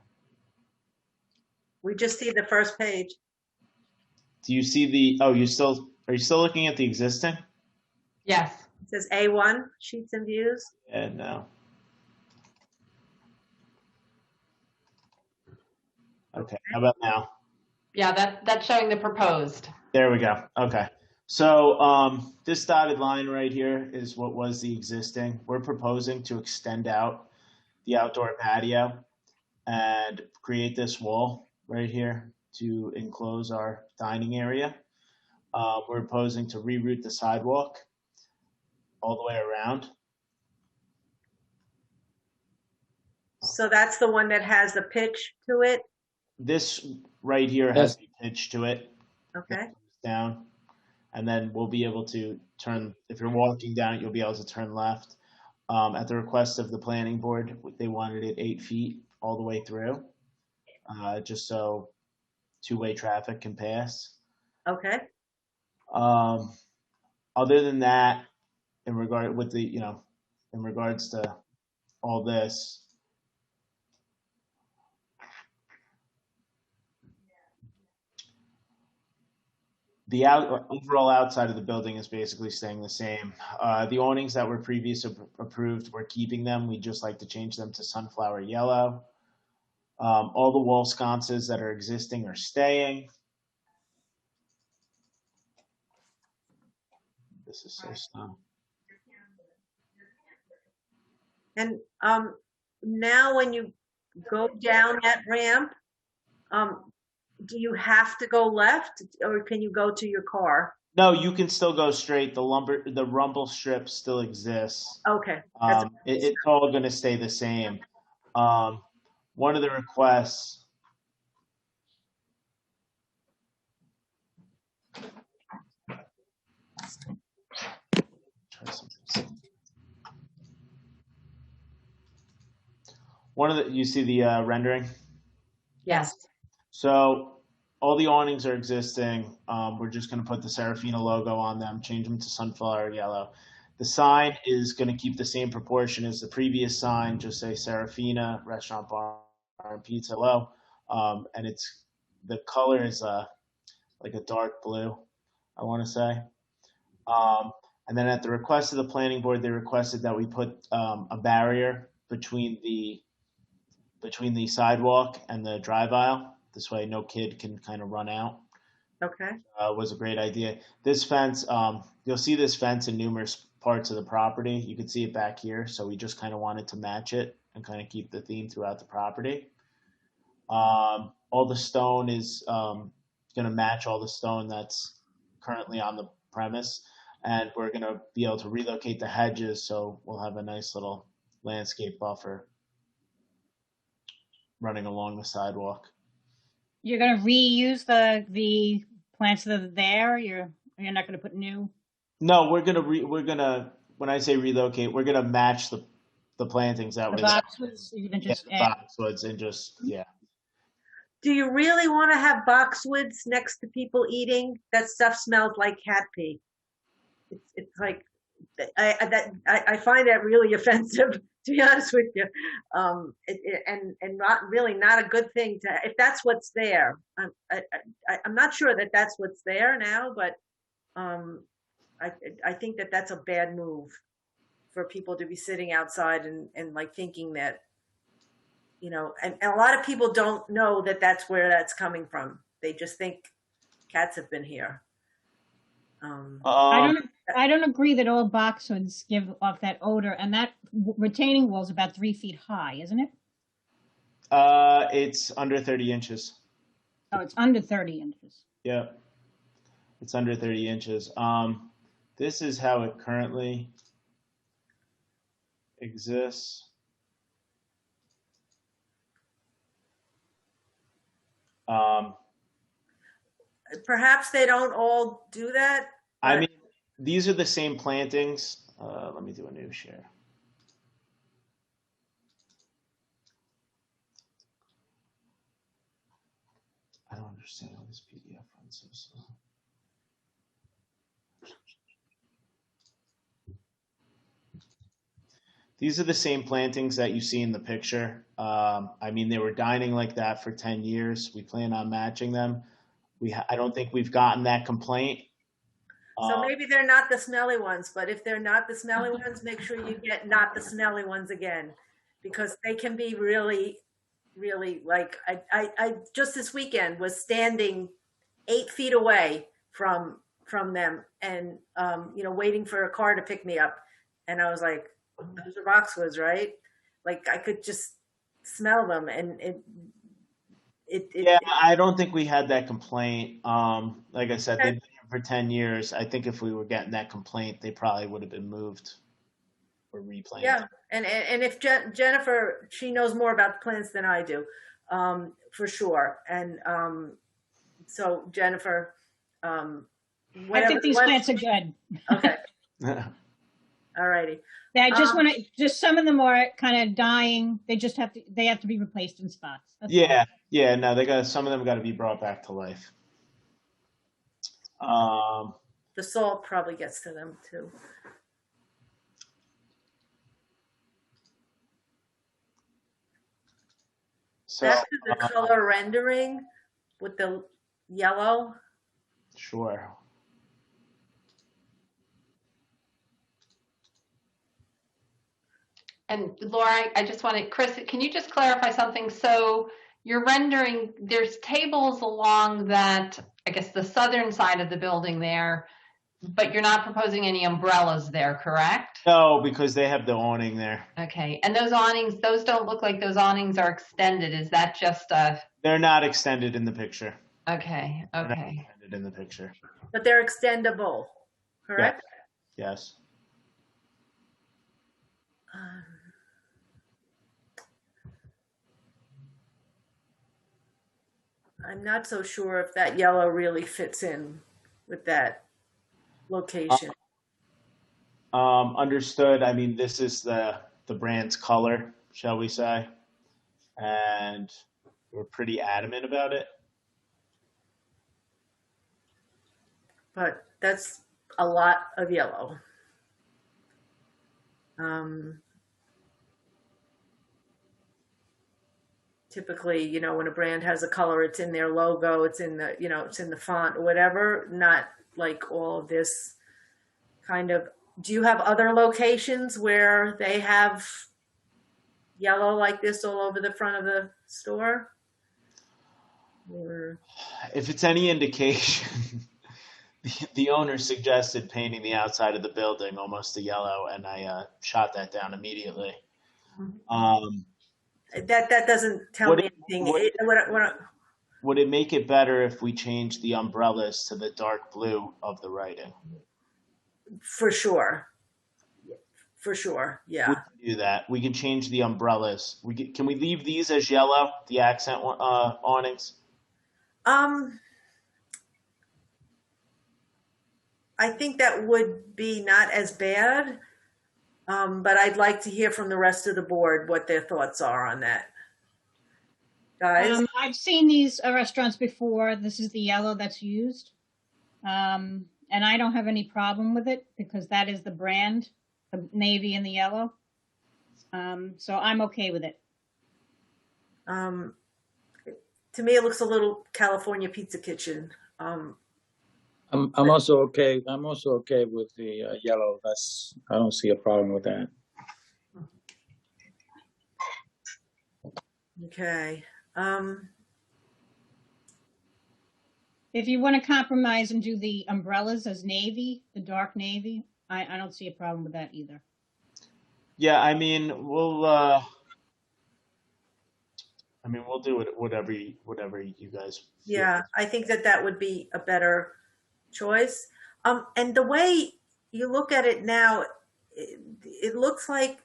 We just see the first page. Do you see the, are you still looking at the existing? Yes. It says A1, sheets and views. Yeah, no. Okay, how about now? Yeah, that's showing the proposed. There we go. Okay. So this dotted line right here is what was the existing. We're proposing to extend out the outdoor patio and create this wall right here to enclose our dining area. We're proposing to reroute the sidewalk all the way around. So that's the one that has the pitch to it? This right here has a pitch to it. Okay. Down. And then we'll be able to turn, if you're walking down it, you'll be able to turn left. At the request of the planning board, they wanted it 8 feet all the way through, just so two-way traffic can pass. Okay. Other than that, in regards to all this, the overall outside of the building is basically staying the same. The awnings that were previously approved, we're keeping them. We just like to change them to sunflower yellow. All the wall sconces that are existing are staying. This is so stunning. And now when you go down that ramp, do you have to go left, or can you go to your car? No, you can still go straight. The rumble strip still exists. Okay. It's all going to stay the same. One of the requests. You see the rendering? Yes. So all the awnings are existing. We're just going to put the Serafina logo on them, change them to sunflower yellow. The sign is going to keep the same proportion as the previous sign, just say Serafina Restaurant Bar and Pizza Hello. And the color is like a dark blue, I want to say. And then at the request of the planning board, they requested that we put a barrier between the sidewalk and the drive aisle. This way no kid can kind of run out. Okay. Was a great idea. This fence, you'll see this fence in numerous parts of the property. You can see it back here. So we just kind of wanted to match it and kind of keep the theme throughout the property. All the stone is going to match all the stone that's currently on the premise. And we're going to be able to relocate the hedges. So we'll have a nice little landscape buffer running along the sidewalk. You're going to reuse the plants that are there. You're not going to put new. No, we're gonna. When I say relocate, we're gonna match the plantings that The was boxwoods. You're going to just add. boxwoods and just Do you really want to have boxwoods next to people eating? That stuff smells like cat pee. It's like I find that really offensive, to be honest with you, and not a good thing to. If that's what's there, I'm not sure that that's what's there now, but I think that that's a bad move for people to be sitting outside and like thinking that, and a lot of people don't know that that's where that's coming from. They just think cats have been here. I don't agree that all boxwoods give off that odor, and that retaining wall is about 3 feet high, isn't it? It's under 30 inches. Oh, it's under 30 inches. Yeah, it's under 30 inches. This is how it currently exists. Perhaps they don't all do that. I mean, these are the same plantings. Let me do a new share. I don't understand how this PDF runs so slow. These are the same plantings that you see in the picture. I mean, they were dining like that for 10 years. We plan on matching them. I don't think we've gotten that complaint. So maybe they're not the smelly ones, but if they're not the smelly ones, make sure you get not the smelly ones again, because they can be really, really like, I just this weekend was standing 8 feet away from them and, waiting for a car to pick me up. And I was like, those are boxwoods, right? Like I could just smell them, and I don't think we had that complaint. Like I said, they've been here for 10 years. I think if we were getting that complaint, they probably would have been moved or replanted. Yeah, and if Jennifer, she knows more about the plants than I do, for sure. And so Jennifer, I whatever. think these plants are good. Okay. All righty. Yeah, I just want to, just some of them are kind of dying. They just have to be replaced in spots. That's Yeah, all. yeah, no, some of them got to be brought back to life. The salt probably gets to them too. So, Back to the color rendering with the yellow. sure. And Laura, I just wanted, Chris, can you just clarify something? So you're rendering, there's tables along that, I guess, the southern side of the building there, but you're not proposing any umbrellas there, correct? No, because they have the awning there. Okay, and those awnings, those don't look like those awnings are extended. Is that just a? They're not extended in the picture. Okay, They're not okay. extended in the picture. But they're extendable, correct? Yes. I'm not so sure if that yellow really fits in with that location. Understood. I mean, this is the brand's color, shall we say, and we're pretty adamant about it. But that's a lot of yellow. Typically, when a brand has a color, it's in their logo, it's in the, it's in the font or whatever, not like all of this kind of. Do you have other locations where they have yellow like this all over the front of the store? Or... If it's any indication, the owner suggested painting the outside of the building almost a yellow, and I shot that down immediately. That doesn't tell me anything. Would it make it better if we change the umbrellas to the dark blue of the writing? For sure. Yeah. We can do that. We can change the umbrellas. Can we leave these as yellow, the accent awnings? I think that would be not as bad, but I'd like to hear from the rest of the board what their thoughts are on that. Guys? I've seen these restaurants before. This is the yellow that's used. And I don't have any problem with it because that is the brand, the navy and the yellow. So I'm okay with it. To me, it looks a little California Pizza Kitchen. I'm also okay. I'm also okay with the yellow. I don't see a problem with that. Okay. If you want to compromise and do the umbrellas as navy, the dark navy, I don't see a problem with that either. Yeah, I mean, we'll do it whatever you guys feel. Yeah, I think that would be a better choice. And the way you look at it now, it looks like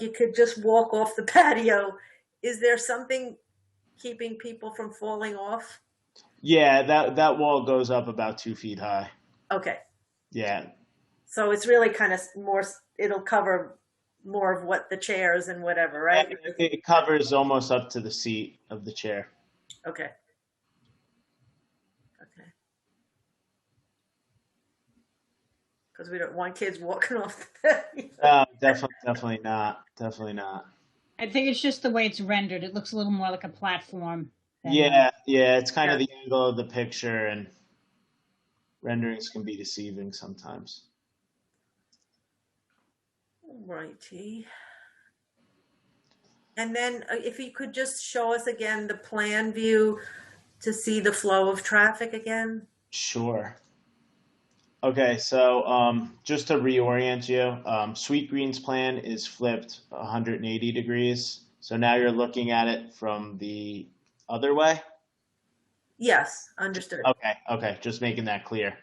you could just walk off the patio. Is there something keeping people from falling off? Yeah, that wall goes up about 2 feet high. Okay. Yeah. So it's really kind of more, it'll cover more of what the chairs and whatever, right? It covers almost up to the seat of the chair. Okay. Because we don't want kids walking off the patio. Definitely not. Definitely not. I think it's just the way it's rendered. It looks a little more like a platform. Yeah, it's kind of the angle of the picture, and renderings can be deceiving sometimes. Righty. And then if you could just show us again the plan view to see the flow of traffic again. Sure. Okay, so just to reorient you, Sweet Green's plan is flipped 180 degrees. So now you're looking at it from the other way? Yes, understood. Okay, just making that clear.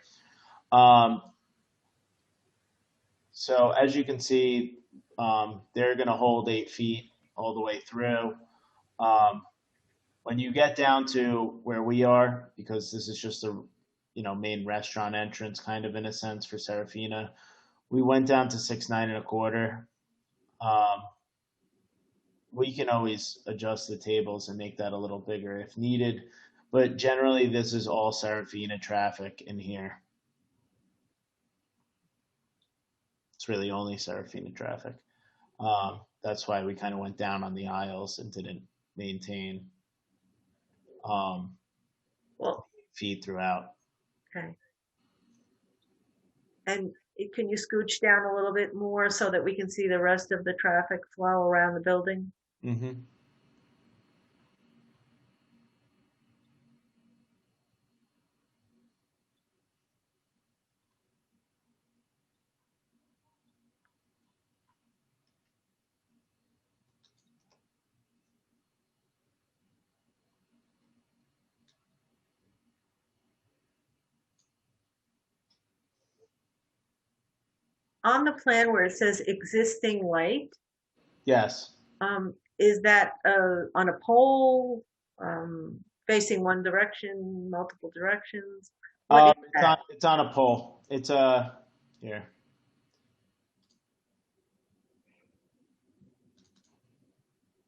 So as you can see, they're going to hold 8 feet all the way through. When you get down to where we are, because this is just a main restaurant entrance, kind of in a sense for Serafina, we went down to 6'9 1/4. We can always adjust the tables and make that a little bigger if needed, but generally this is all Serafina traffic in here. It's really only Serafina traffic. That's why we kind of went down on the aisles and didn't maintain Well, feed throughout. okay. And can you scooch down a little bit more so that we can see the rest of the traffic flow around the building? Mm-hmm. On the plan where it says existing light, Yes. is that on a pole, facing one direction, multiple directions? What is that? It's on a pole. It's here.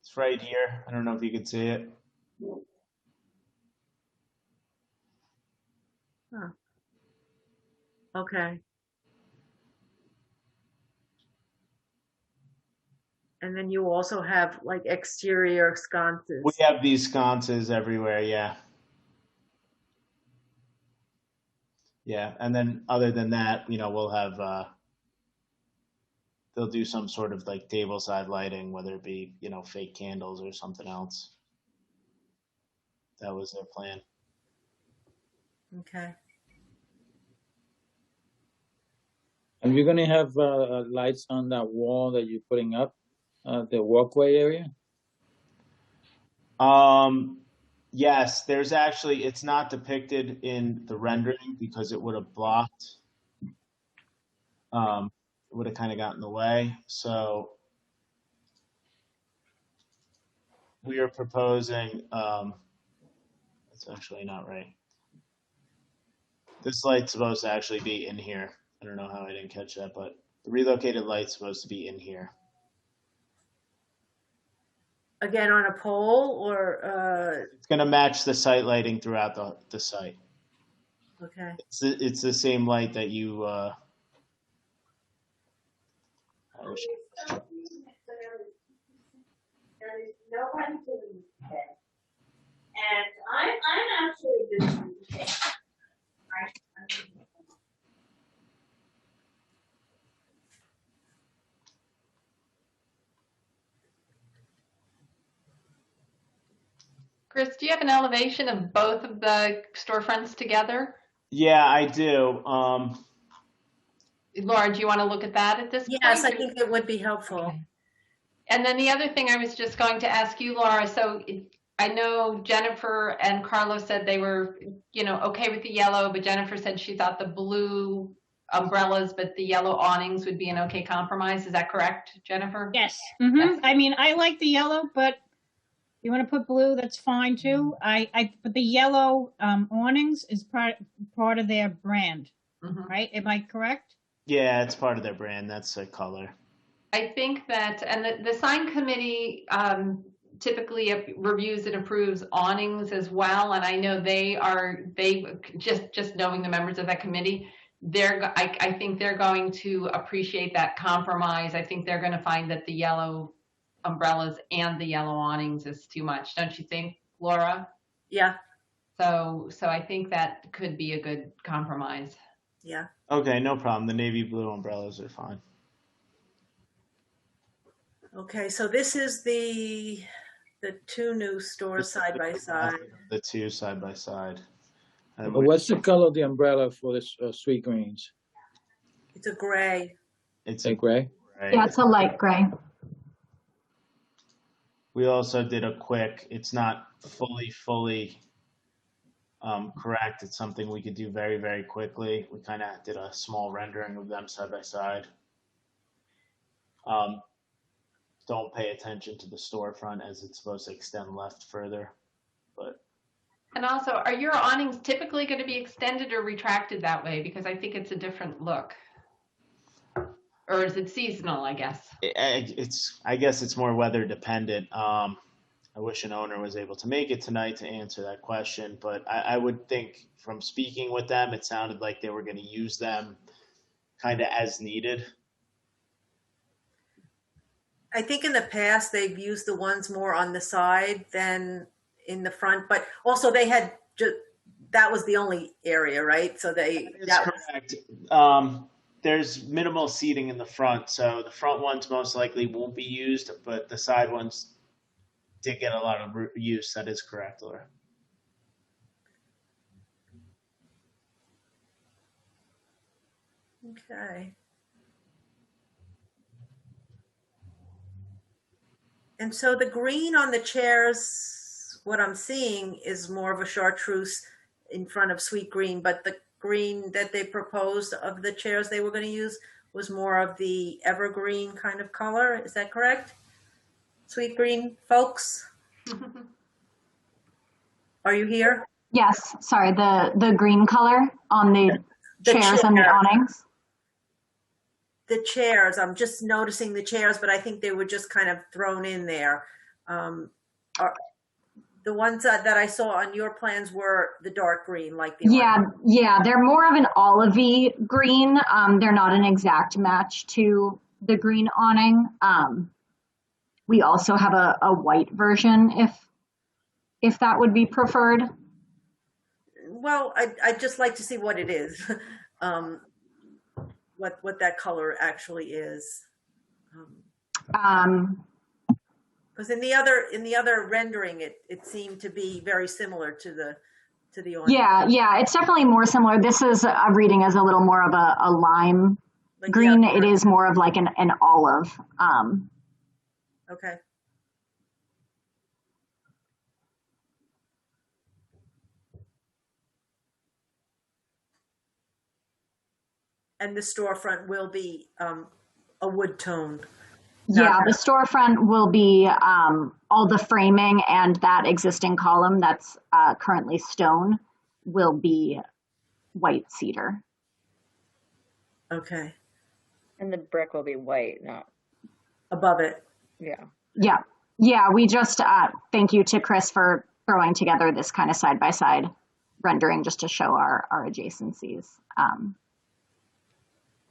It's right here. I don't know if you can see it. Huh. Okay. And then you also have like exterior sconces. We have these sconces everywhere, yeah. Yeah, and then other than that, we'll have they'll do some sort of like table side lighting, whether it be, fake candles or something else. That was their plan. Okay. And you're gonna have lights on that wall that you're putting up, the walkway area? Yes, there's actually, it's not depicted in the rendering because it would have blocked. It would have kind of gotten in the way. So we are proposing, that's actually not right. This light's supposed to actually be in here. I don't know how I didn't catch that, but the relocated light's supposed to be in here. Again, on a pole or It's going to match the site lighting throughout the site. okay. It's the same light that you. There is nobody doing it, and I'm actually doing it. Chris, do you have an elevation of both of the storefronts together? Yeah, I do. Laura, do you want to look at that at this point? Yes, I think it would be helpful. Okay. And then the other thing I was just going to ask you, Laura, so I know Jennifer and Carlos said they were, okay with the yellow, but Jennifer said she thought the blue umbrellas, but the yellow awnings would be an okay compromise. Is that correct, Jennifer? Yes. Mm-hmm. Yes. I mean, I like the yellow, but you want to put blue, that's fine too. But the yellow awnings is part of their brand, right? Am I correct? Yeah, it's part of their brand. That's a color. I think that, and the sign committee typically reviews and approves awnings as well. And I know they just knowing the members of that committee, I think they're going to appreciate that compromise. I think they're going to find that the yellow umbrellas and the yellow awnings is too much. Don't you think, Laura? Yeah. So I think that could be a good compromise. Yeah. Okay, no problem. The navy blue umbrellas are fine. Okay, so this is the two new stores side by side. The two side by side. What's the color of the umbrella for the sweet greens? It's a gray. It's a gray? Yeah, it's a light gray. We also did it's not fully correct. It's something we could do very, very quickly. We kind of did a small rendering of them side by side. Don't pay attention to the storefront as it's supposed to extend left further, but. And also, are your awnings typically going to be extended or retracted that way? Because I think it's a different look. Or is it seasonal, I guess? I guess it's more weather dependent. I wish an owner was able to make it tonight to answer that question, but I would think from speaking with them, it sounded like they were going to use them kind of as needed. I think in the past they've used the ones more on the side than in the front, but also they had just, that was the only area, right? So That's correct. There's minimal seating in the front, so the front ones most likely won't be used, but the side ones did get a lot of use. That is correct, Laura. Okay. And so the green on the chairs, what I'm seeing is more of a chartreuse in front of sweet green, but the green that they proposed of the chairs they were going to use was more of the evergreen kind of color. Is that correct? Sweet green folks? Are you here? Yes, sorry, the green color on the chairs and the awnings. The chairs, I'm just noticing the chairs, but I think they were just kind of thrown in there. The ones that I saw on your plans were the dark green, like the Yeah, they're more of an olivey green. They're not an exact match to the green awning. We also have a white version if that would be preferred. Well, I'd just like to see what it is. What that color actually is. Because in the other rendering, it seemed to be very similar to the awning. Yeah, it's definitely more similar. This is reading as a little more of a lime like green. It is more of like an olive. Okay. And the storefront will be a wood tone. Yeah, the storefront will be all the framing, and that existing column that's currently stone will be white cedar. Okay. And the brick will be white, not above it. Yeah. We just thank you to Chris for throwing together this kind of side-by-side rendering just to show our adjacencies.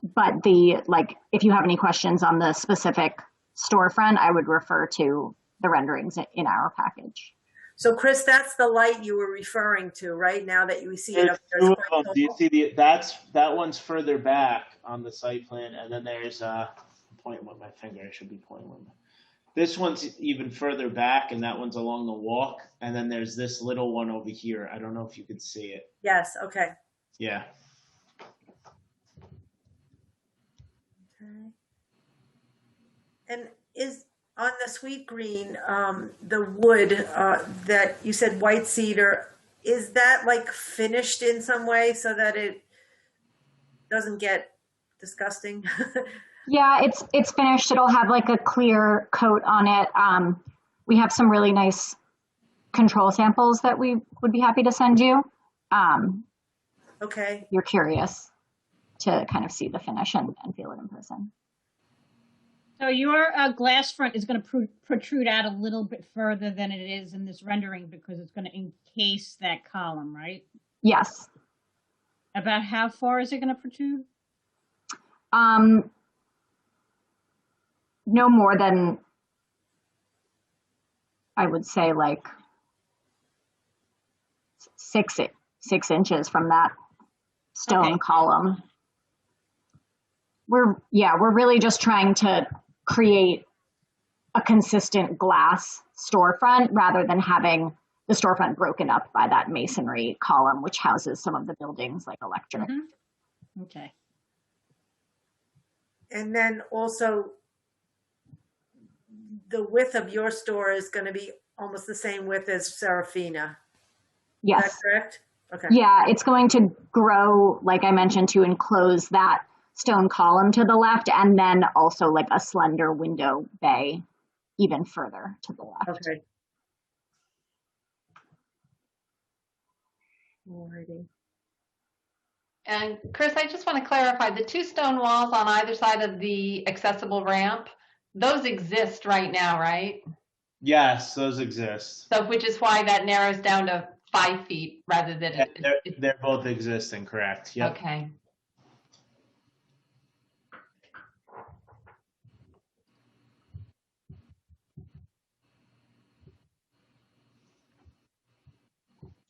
But if you have any questions on the specific storefront, I would refer to the renderings in our package. So Chris, that's the light you were referring to, right? Now that you see it up there. Do you see that one's further back on the site plan, and then there's I'm pointing with my finger. I should be pointing with my. This one's even further back, and that one's along the walk, and then there's this little one over here. I don't know if you could see it. Yes. Okay. Yeah. And is on the sweet green, the wood that you said white cedar, is that like finished in some way so that it doesn't get disgusting? Yeah, it's finished. It'll have like a clear coat on it. We have some really nice control samples that we would be happy to send you. Okay. You're curious to kind of see the finish and feel it in person. So your glass front is going to protrude out a little bit further than it is in this rendering because it's going to encase that column, right? Yes. About how far is it going to protrude? No more than, I would say, like 6 inches from that stone column. We're really just trying to create a consistent glass storefront rather than having the storefront broken up by that masonry column, which houses some of the buildings like electric. Mm-hmm. Okay. And then also the width of your store is going to be almost the same width as Serafina. Yes. Is that correct? Okay. Yeah, it's going to grow, like I mentioned, to enclose that stone column to the left, and then also like a slender window bay even further to the left. Okay. Alrighty. And Chris, I just want to clarify, the two stone walls on either side of the accessible ramp, those exist right now, right? Yes, those exist. So, which is why that narrows down to 5 feet rather than. Yeah, they're both existing, correct? Yep. Okay.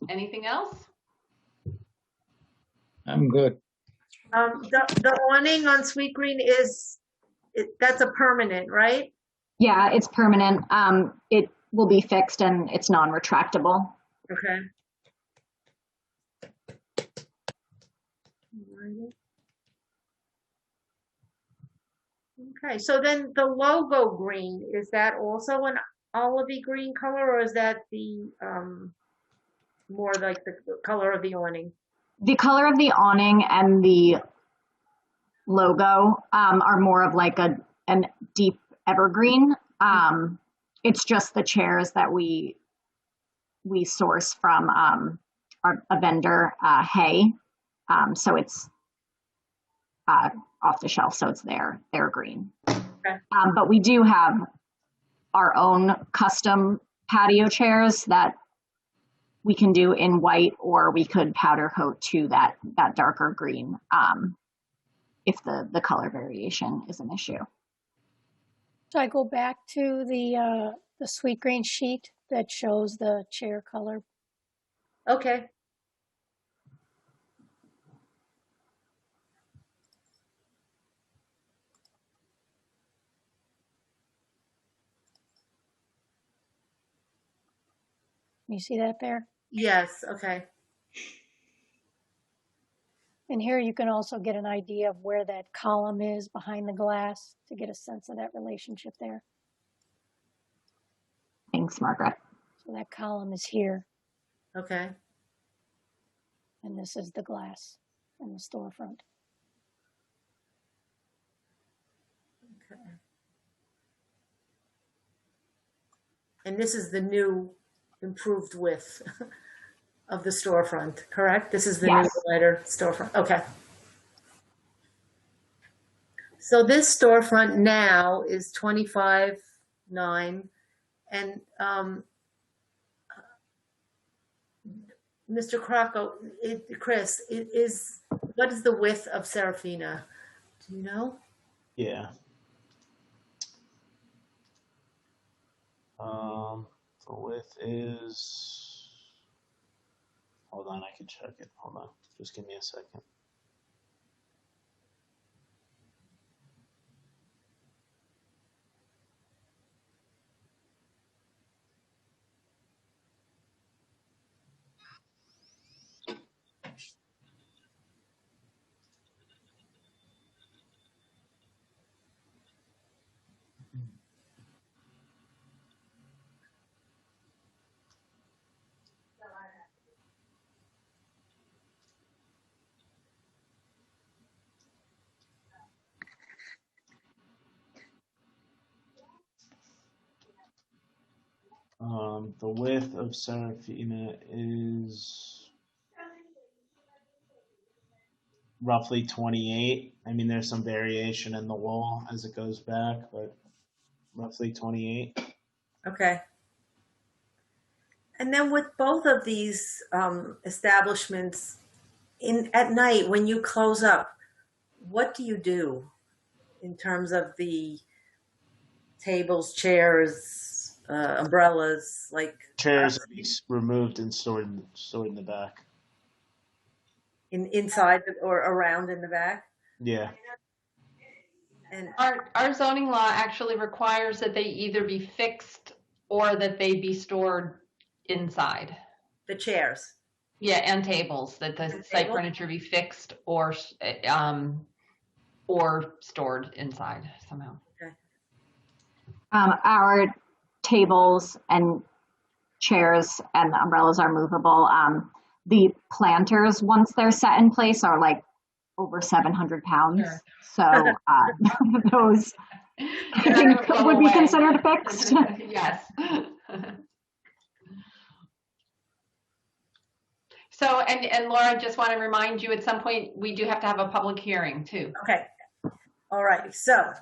Anything else? I'm good. The awning on Sweet Green that's a permanent, right? Yeah, it's permanent. It will be fixed and it's non-retractable. Okay. Alrighty. Okay, so then the logo green, is that also an olivey green color, or is that the more like the color of the awning? The color of the awning and the logo are more of like a deep evergreen. It's just the chairs that we source from a vendor, Hay. So it's off the shelf, so it's they're green. Okay. But we do have our own custom patio chairs that we can do in white, or we could powder coat to that darker green if the color variation is an issue. So I go back to the Sweet Green sheet that shows the chair color. Okay. You see that there? Yes, okay. And here you can also get an idea of where that column is behind the glass to get a sense of that relationship there. Thanks, Margaret. So that column is here, Okay. and this is the glass in the storefront. Okay. And this is the new improved width of the storefront, correct? This is the Yes. new wider storefront. Okay. So this storefront now is 25.9, and Mr. Crocco, Chris, what is the width of Serafina? Do you know? Yeah. The width is, hold on, I can check it. Hold on, just give me a second. The width of Serafina is roughly 28. I mean, there's some variation in the wall as it goes back, but roughly 28. Okay. And then with both of these establishments, at night when you close up, what do you do in terms of the tables, chairs, umbrellas, like Chairs are removed and stored in the back. inside or around in the back? Yeah. And Our zoning law actually requires that they either be fixed or that they be stored inside. the chairs. Yeah, and tables, that the And site tables? furniture be fixed or stored inside somehow. Our tables and chairs and the umbrellas are movable. The planters, once they're set in place, are like over 700 pounds. Sure. So those would be considered fixed. Yes. So, and Laura, just want to remind you, at some point, we do have to have a public hearing too. Okay. All right. So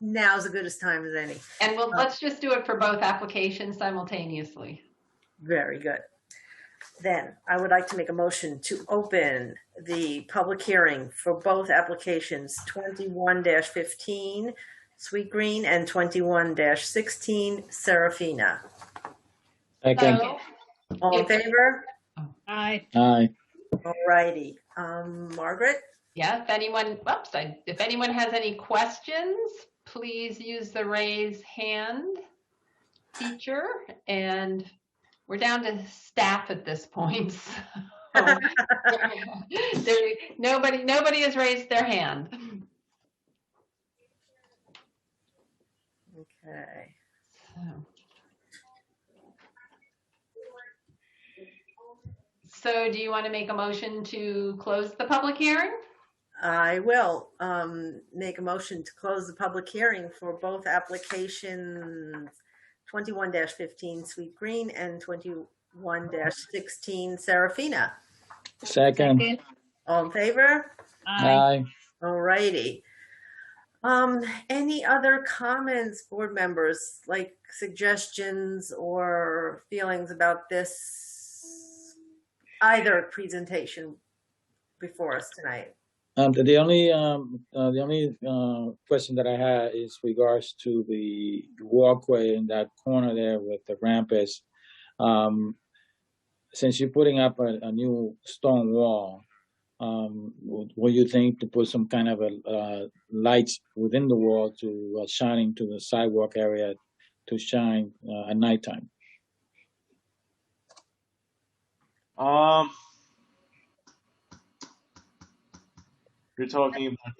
now's as good as time as any. And let's just do it for both applications simultaneously. Very good. Then I would like to make a motion to open the public hearing for both applications, 21-15 Sweet Green and 21-16 Serafina. Second. So, All in favor? Aye. Aye. All righty. Margaret? yeah, if anyone has any questions, please use the raise hand feature, and we're down to staff at this point. So nobody has raised their hand. Okay. So do you want to make a motion to close the public hearing? I will make a motion to close the public hearing for both applications, 21-15 Sweet Green and 21-16 Serafina. Second. All in favor? Aye. All righty. Any other comments, board members, like suggestions or feelings about this, either presentation before us tonight? The only question that I had is regards to the walkway in that corner there with the ramp is, since you're putting up a new stone wall, what do you think to put some kind of a lights within the wall to shine into the sidewalk area to shine at nighttime? You're talking about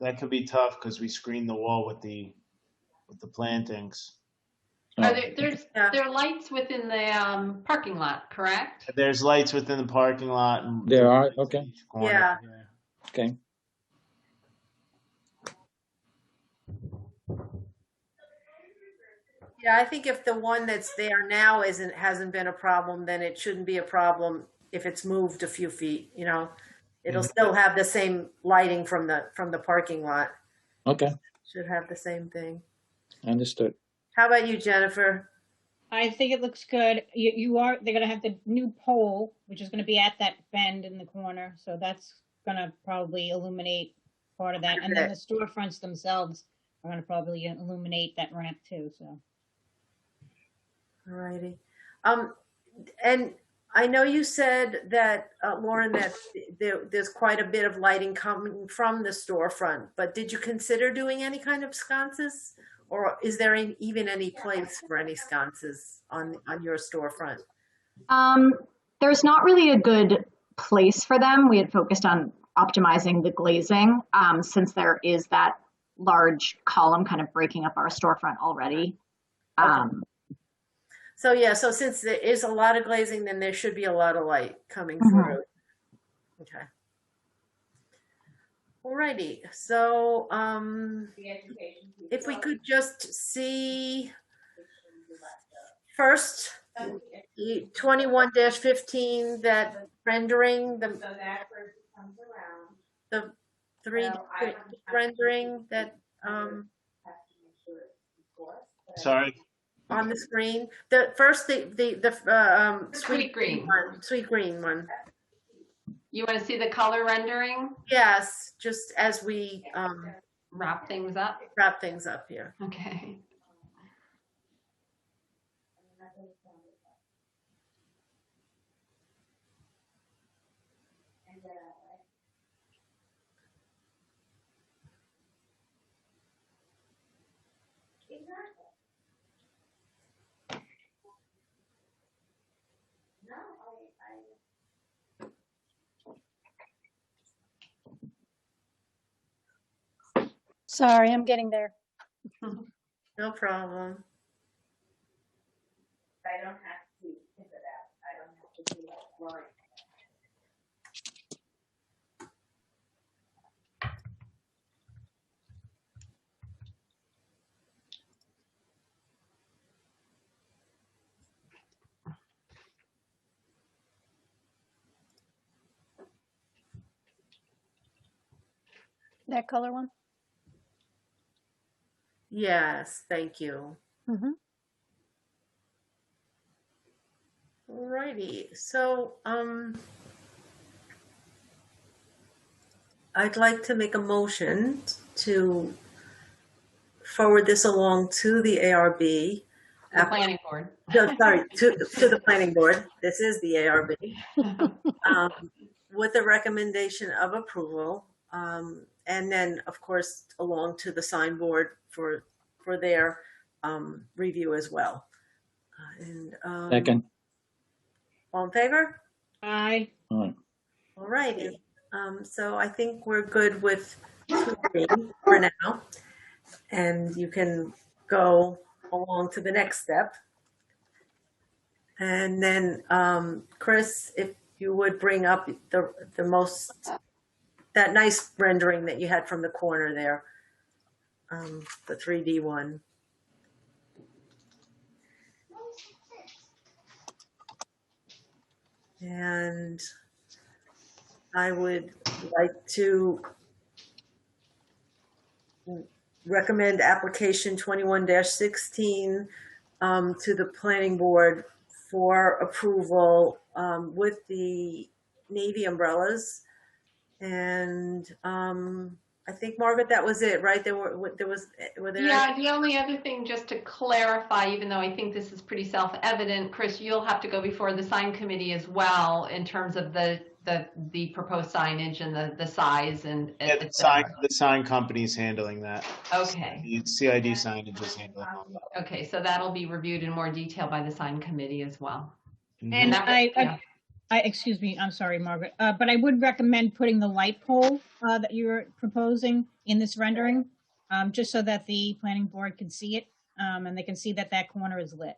that could be tough because we screen the wall with the plantings. Are there are lights within the parking lot, correct? There's lights within the parking lot. And There are? Okay. Yeah. Okay. Yeah, I think if the one that's there now hasn't been a problem, then it shouldn't be a problem if it's moved a few feet, you know. It'll still have the same lighting from the parking lot. Okay. Should have the same thing. Understood. How about you, Jennifer? I think it looks good. They're going to have the new pole, which is going to be at that bend in the corner. So that's going to probably illuminate part of that. And then the storefronts themselves are going to probably illuminate that ramp too. So. All righty. And I know you said that, Lauren, that there's quite a bit of lighting coming from the storefront, but did you consider doing any kind of sconces? Or is there even any place for any sconces on your storefront? There's not really a good place for them. We had focused on optimizing the glazing since there is that large column kind of breaking up our storefront already. Okay. So since there is a lot of glazing, then there should be a lot of light coming through. Okay. Alrighty. So if we could just see first 21-15, that rendering, the 3D rendering that Sorry. on the screen. The first the Sweet Green one, Sweet Green one. You want to see the color rendering? Yes, just as we Wrap things up. wrap things up here. Okay. Sorry, I'm getting there. No problem. That color one? Yes, thank you. Mm-hmm. Alrighty, so I'd like to make a motion to forward this along to the ARB. The planning board. No, sorry, to the planning board. This is the ARB. With a recommendation of approval, and then, of course, along to the sign board for their review as well. Second. All in favor? Aye. All All righty. So I think we're good with 2B for now, and you can go along to the next step. And then, Chris, if you would bring up that nice rendering that you had from the corner there, the 3D one. And I would like to recommend application 21-16 to the planning board for approval with the navy umbrellas. And I think, Margaret, that was it, right? Were there? Yeah, the only other thing, just to clarify, even though I think this is pretty self-evident, Chris, you'll have to go before the sign committee as well in terms of the proposed signage and the size and Yeah, the sign company's handling that. Okay. The CID signage is handling all that. Okay, so that'll be reviewed in more detail by the sign committee as well. And excuse me, I'm sorry, Margaret, but I would recommend putting the light pole that you're proposing in this rendering, just so that the planning board can see it, and they can see that that corner is lit.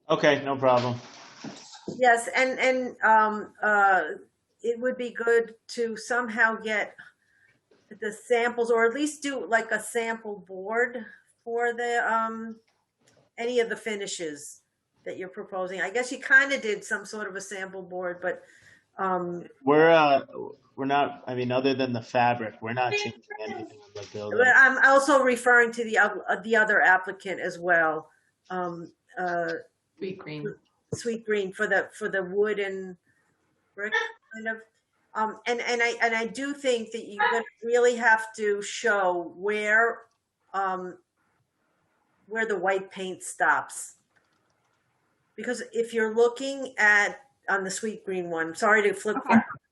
Okay, no problem. Yes, and it would be good to somehow get the samples, or at least do like a sample board for the any of the finishes that you're proposing. I guess you kind of did some sort of a sample board, but we're not. I mean, other than the fabric, we're not changing anything on the building. but I'm also referring to the other applicant as well. Sweet green. Sweet green for the wood and brick kind of. And I do think that you're going to really have to show where the white paint stops. Because if you're looking on the sweet green one, sorry to flip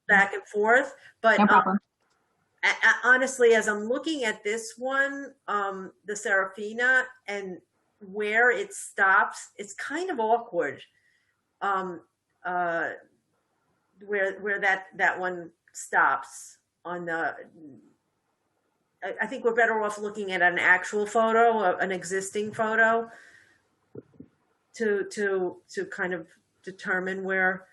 back and forth, but No problem. Honestly, as I'm looking at this one, the Serafina, and where it stops, it's kind of awkward. Where that one stops on the. I think we're better off looking at an actual photo, an existing photo, to kind of determine where.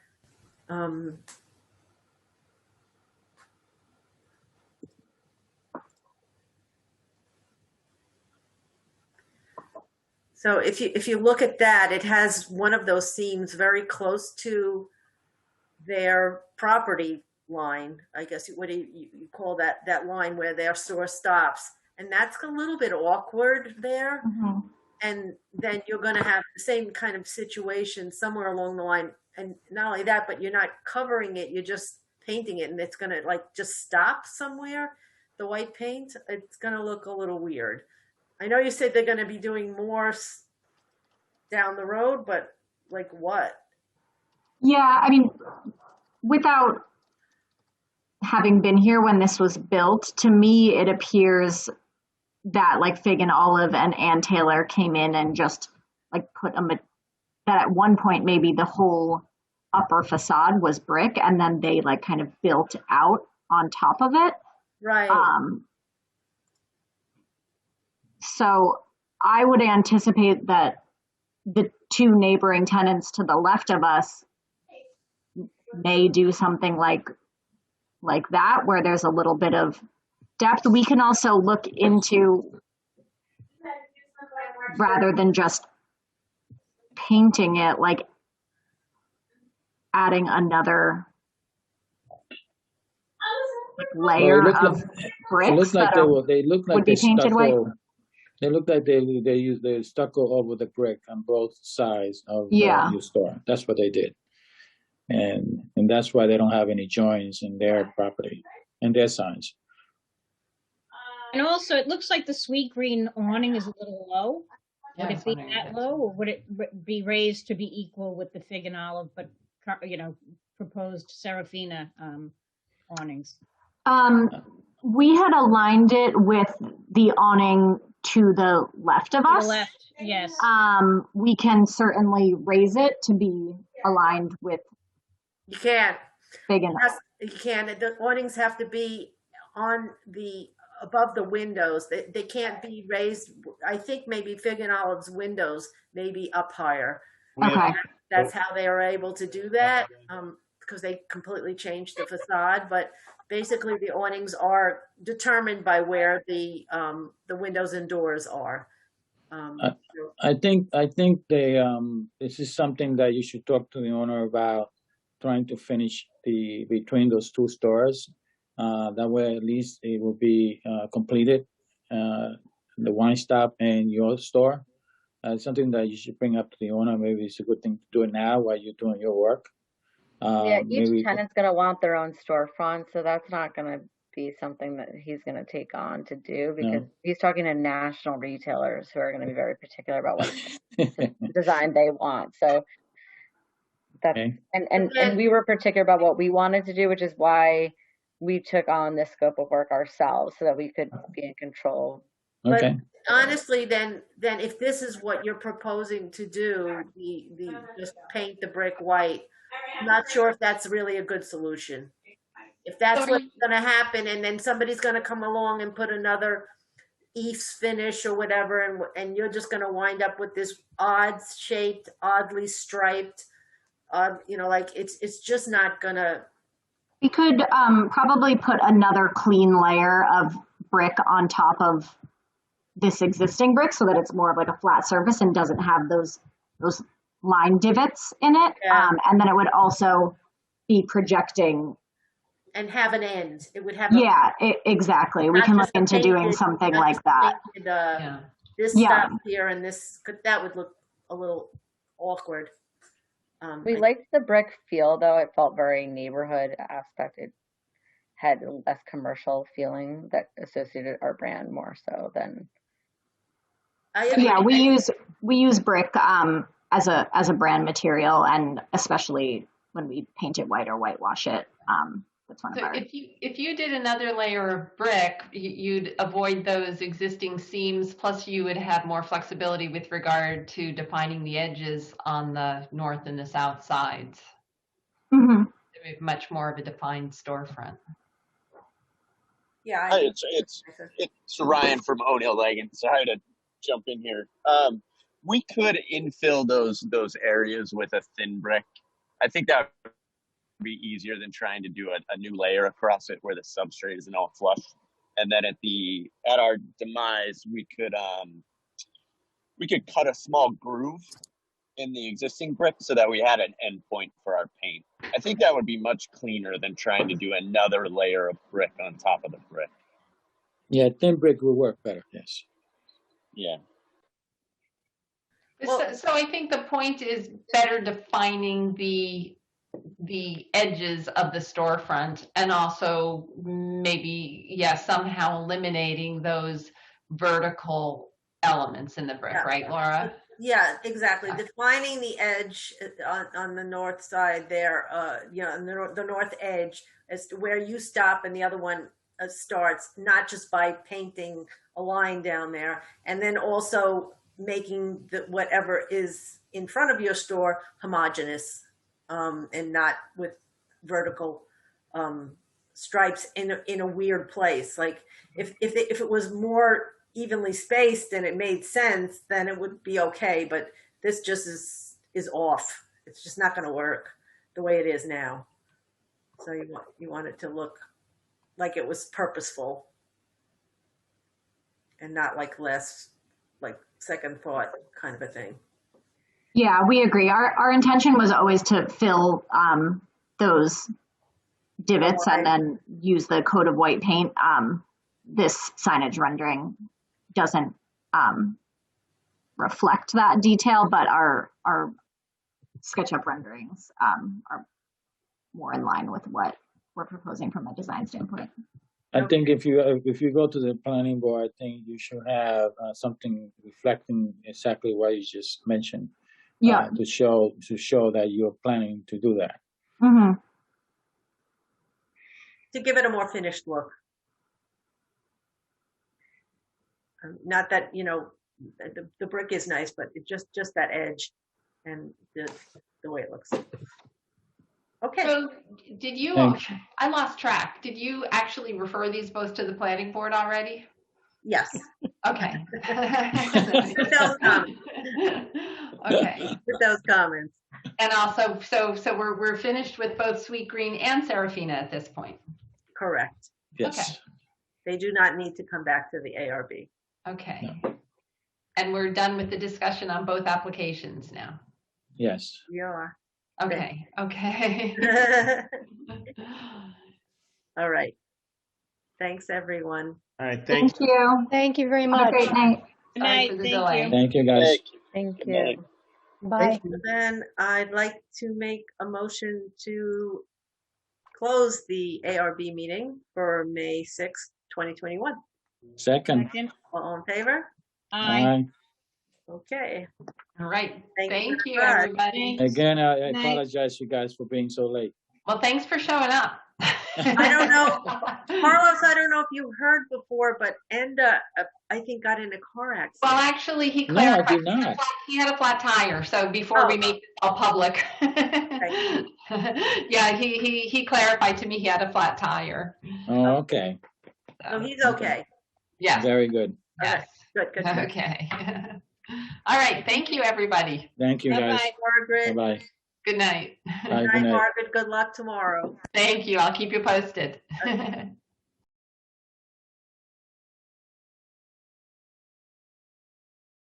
So if you look at that, it has one of those seams very close to their property line. I guess what do you call that line where their store stops, and that's a little bit awkward there. Mm-hmm. And then you're going to have the same kind of situation somewhere along the line. And not only that, but you're not covering it, you're just painting it, and it's going to like just stop somewhere. The white paint, it's going to look a little weird. I know you said they're going to be doing more down the road, but like what? Yeah, I mean, without having been here when this was built, to me, it appears that like Fig and Olive and Ann Taylor came in and just like that at one point, maybe the whole upper facade was brick, and then they like kind of built out on top of it. Right. So I would anticipate that the two neighboring tenants to the left of us may do something like that, where there's a little bit of depth. We can also look into, rather than just painting it, like adding another layer of bricks. It looks like that they look like would be they painted white. stucco. They look like they use the stucco over the brick on both sides of your store. That's what they did, and that's why they don't have any joints in their property and their signs. And also, it looks like the sweet green awning is a little low. Would it be that low, or would it be raised to be equal with the fig and olive, but proposed Serafina awnings? We had aligned it with the awning to the left of us. To the left, yes. We can certainly raise it to be aligned with. You can't. Fig and olive. You can. The awnings have to be on above the windows. They can't be raised. I think maybe Fig and Olive's windows may be up higher. Okay. That's how they are able to do that, because they completely changed the facade. But basically, the awnings are determined by where the windows and doors are. I think they this is something that you should talk to the owner about, trying to finish between those two stores. That way, at least it will be completed, the wine stop and your store. It's something that you should bring up to the owner. Maybe it's a good thing to do it now while you're doing your work. Yeah, each tenant's going to want their own storefront, so that's not going to be something that he's going to take on to do, because he's talking to national retailers who are going to be very particular about what design they want. So that's, and we were particular about what we wanted to do, which is why we took on this scope of work ourselves, so that we could be in control. Okay. But honestly, then if this is what you're proposing to do, just paint the brick white, I'm not sure if that's really a good solution. If that's what's going to happen, and then somebody's going to come along and put another eaves finish or whatever, and you're just going to wind up with this odd shaped, oddly striped, like it's just not going to. We could probably put another clean layer of brick on top of this existing brick, so that it's more of like a flat surface and doesn't have those line divots in it. Yeah. And then it would also be projecting. And have an end. It would have. Exactly. We can look into doing something like that. This stuff here and this, that would look a little awkward. We liked the brick feel, though. It felt very neighborhood aspect. It had a less commercial feeling that associated our brand more so than. We use brick as a brand material, and especially when we paint it white or whitewash it. That's one of our. If you did another layer of brick, you'd avoid those existing seams. Plus, you would have more flexibility with regard to defining the edges on the north and the south sides. Mm-hmm. Much more of a defined storefront. Yeah, it's Ryan from O'Neill Leggett. Sorry to jump in here. We could infill those areas with a thin brick. I think that would be easier than trying to do a new layer across it where the substrate isn't all flush. And then at our demise, we could cut a small groove in the existing brick so that we had an end point for our paint. I think that would be much cleaner than trying to do another layer of brick on top of the brick. Yeah, thin brick will work better. Yes. Yeah. So I think the point is better defining the edges of the storefront, and also maybe somehow eliminating those vertical elements in the brick, right, Laura? Yeah, exactly. Defining the edge on the north side there, the north edge as to where you stop and the other one starts, not just by painting a line down there, and then also making whatever is in front of your store homogeneous, and not with vertical stripes in a weird place. Like if it was more evenly spaced and it made sense, then it would be okay. But this just is off. It's just not going to work the way it is now. So you want it to look like it was purposeful and not like second thought kind of a thing. Yeah, we agree. Our intention was always to fill those divots and then use the coat of white paint. This signage rendering doesn't reflect that detail, but our SketchUp renderings are more in line with what we're proposing from a design standpoint. I think if you go to the planning board, I think you should have something reflecting exactly what you just mentioned. Yeah. To show that you're planning to do that. Mm-hmm. To give it a more finished look. Not that, the brick is nice, but it just that edge and the way it looks. Okay. So did you, Thanks. I lost track. Did you actually refer these both to the planning board already? Yes. Okay. With those comments. Okay. With those comments. And also, so we're finished with both Sweet Green and Serafina at this point. Correct. Yes. Okay. They do not need to come back to the ARB. Okay. And we're done with the discussion on both applications now. Yes. We are. Okay. Okay. All right. Thanks, everyone. All right, Thank you. Thank you very Have much. a great night. Good Sorry night. for the Thank delay. you. Thank you, guys. Thank Good you. night. Bye. Then I'd like to make a motion to close the ARB meeting for May 6th, 2021. Second. Second. All in favor? Aye. Aye. Okay. All right. Thank Thank you you, very much. everybody. Again, I Night. apologize, you guys, for being so late. Well, thanks for showing up. I don't know. Carlos, I don't know if you heard before, but Enda, I think, got in a car accident. Well, actually, he No, I clarified. did not. He had a flat tire, so before we Oh. make it all public. Yeah, he clarified to me he had a flat tire. Oh, okay. So he's okay. Yes. Very good. Yes. Good, good, good. Okay. All right. Thank you, everybody. Thank you, guys. Bye-bye. Margaret. Bye-bye. Good night. Bye. Good Good night, night. Margaret. Good luck tomorrow. Thank you. I'll keep you posted.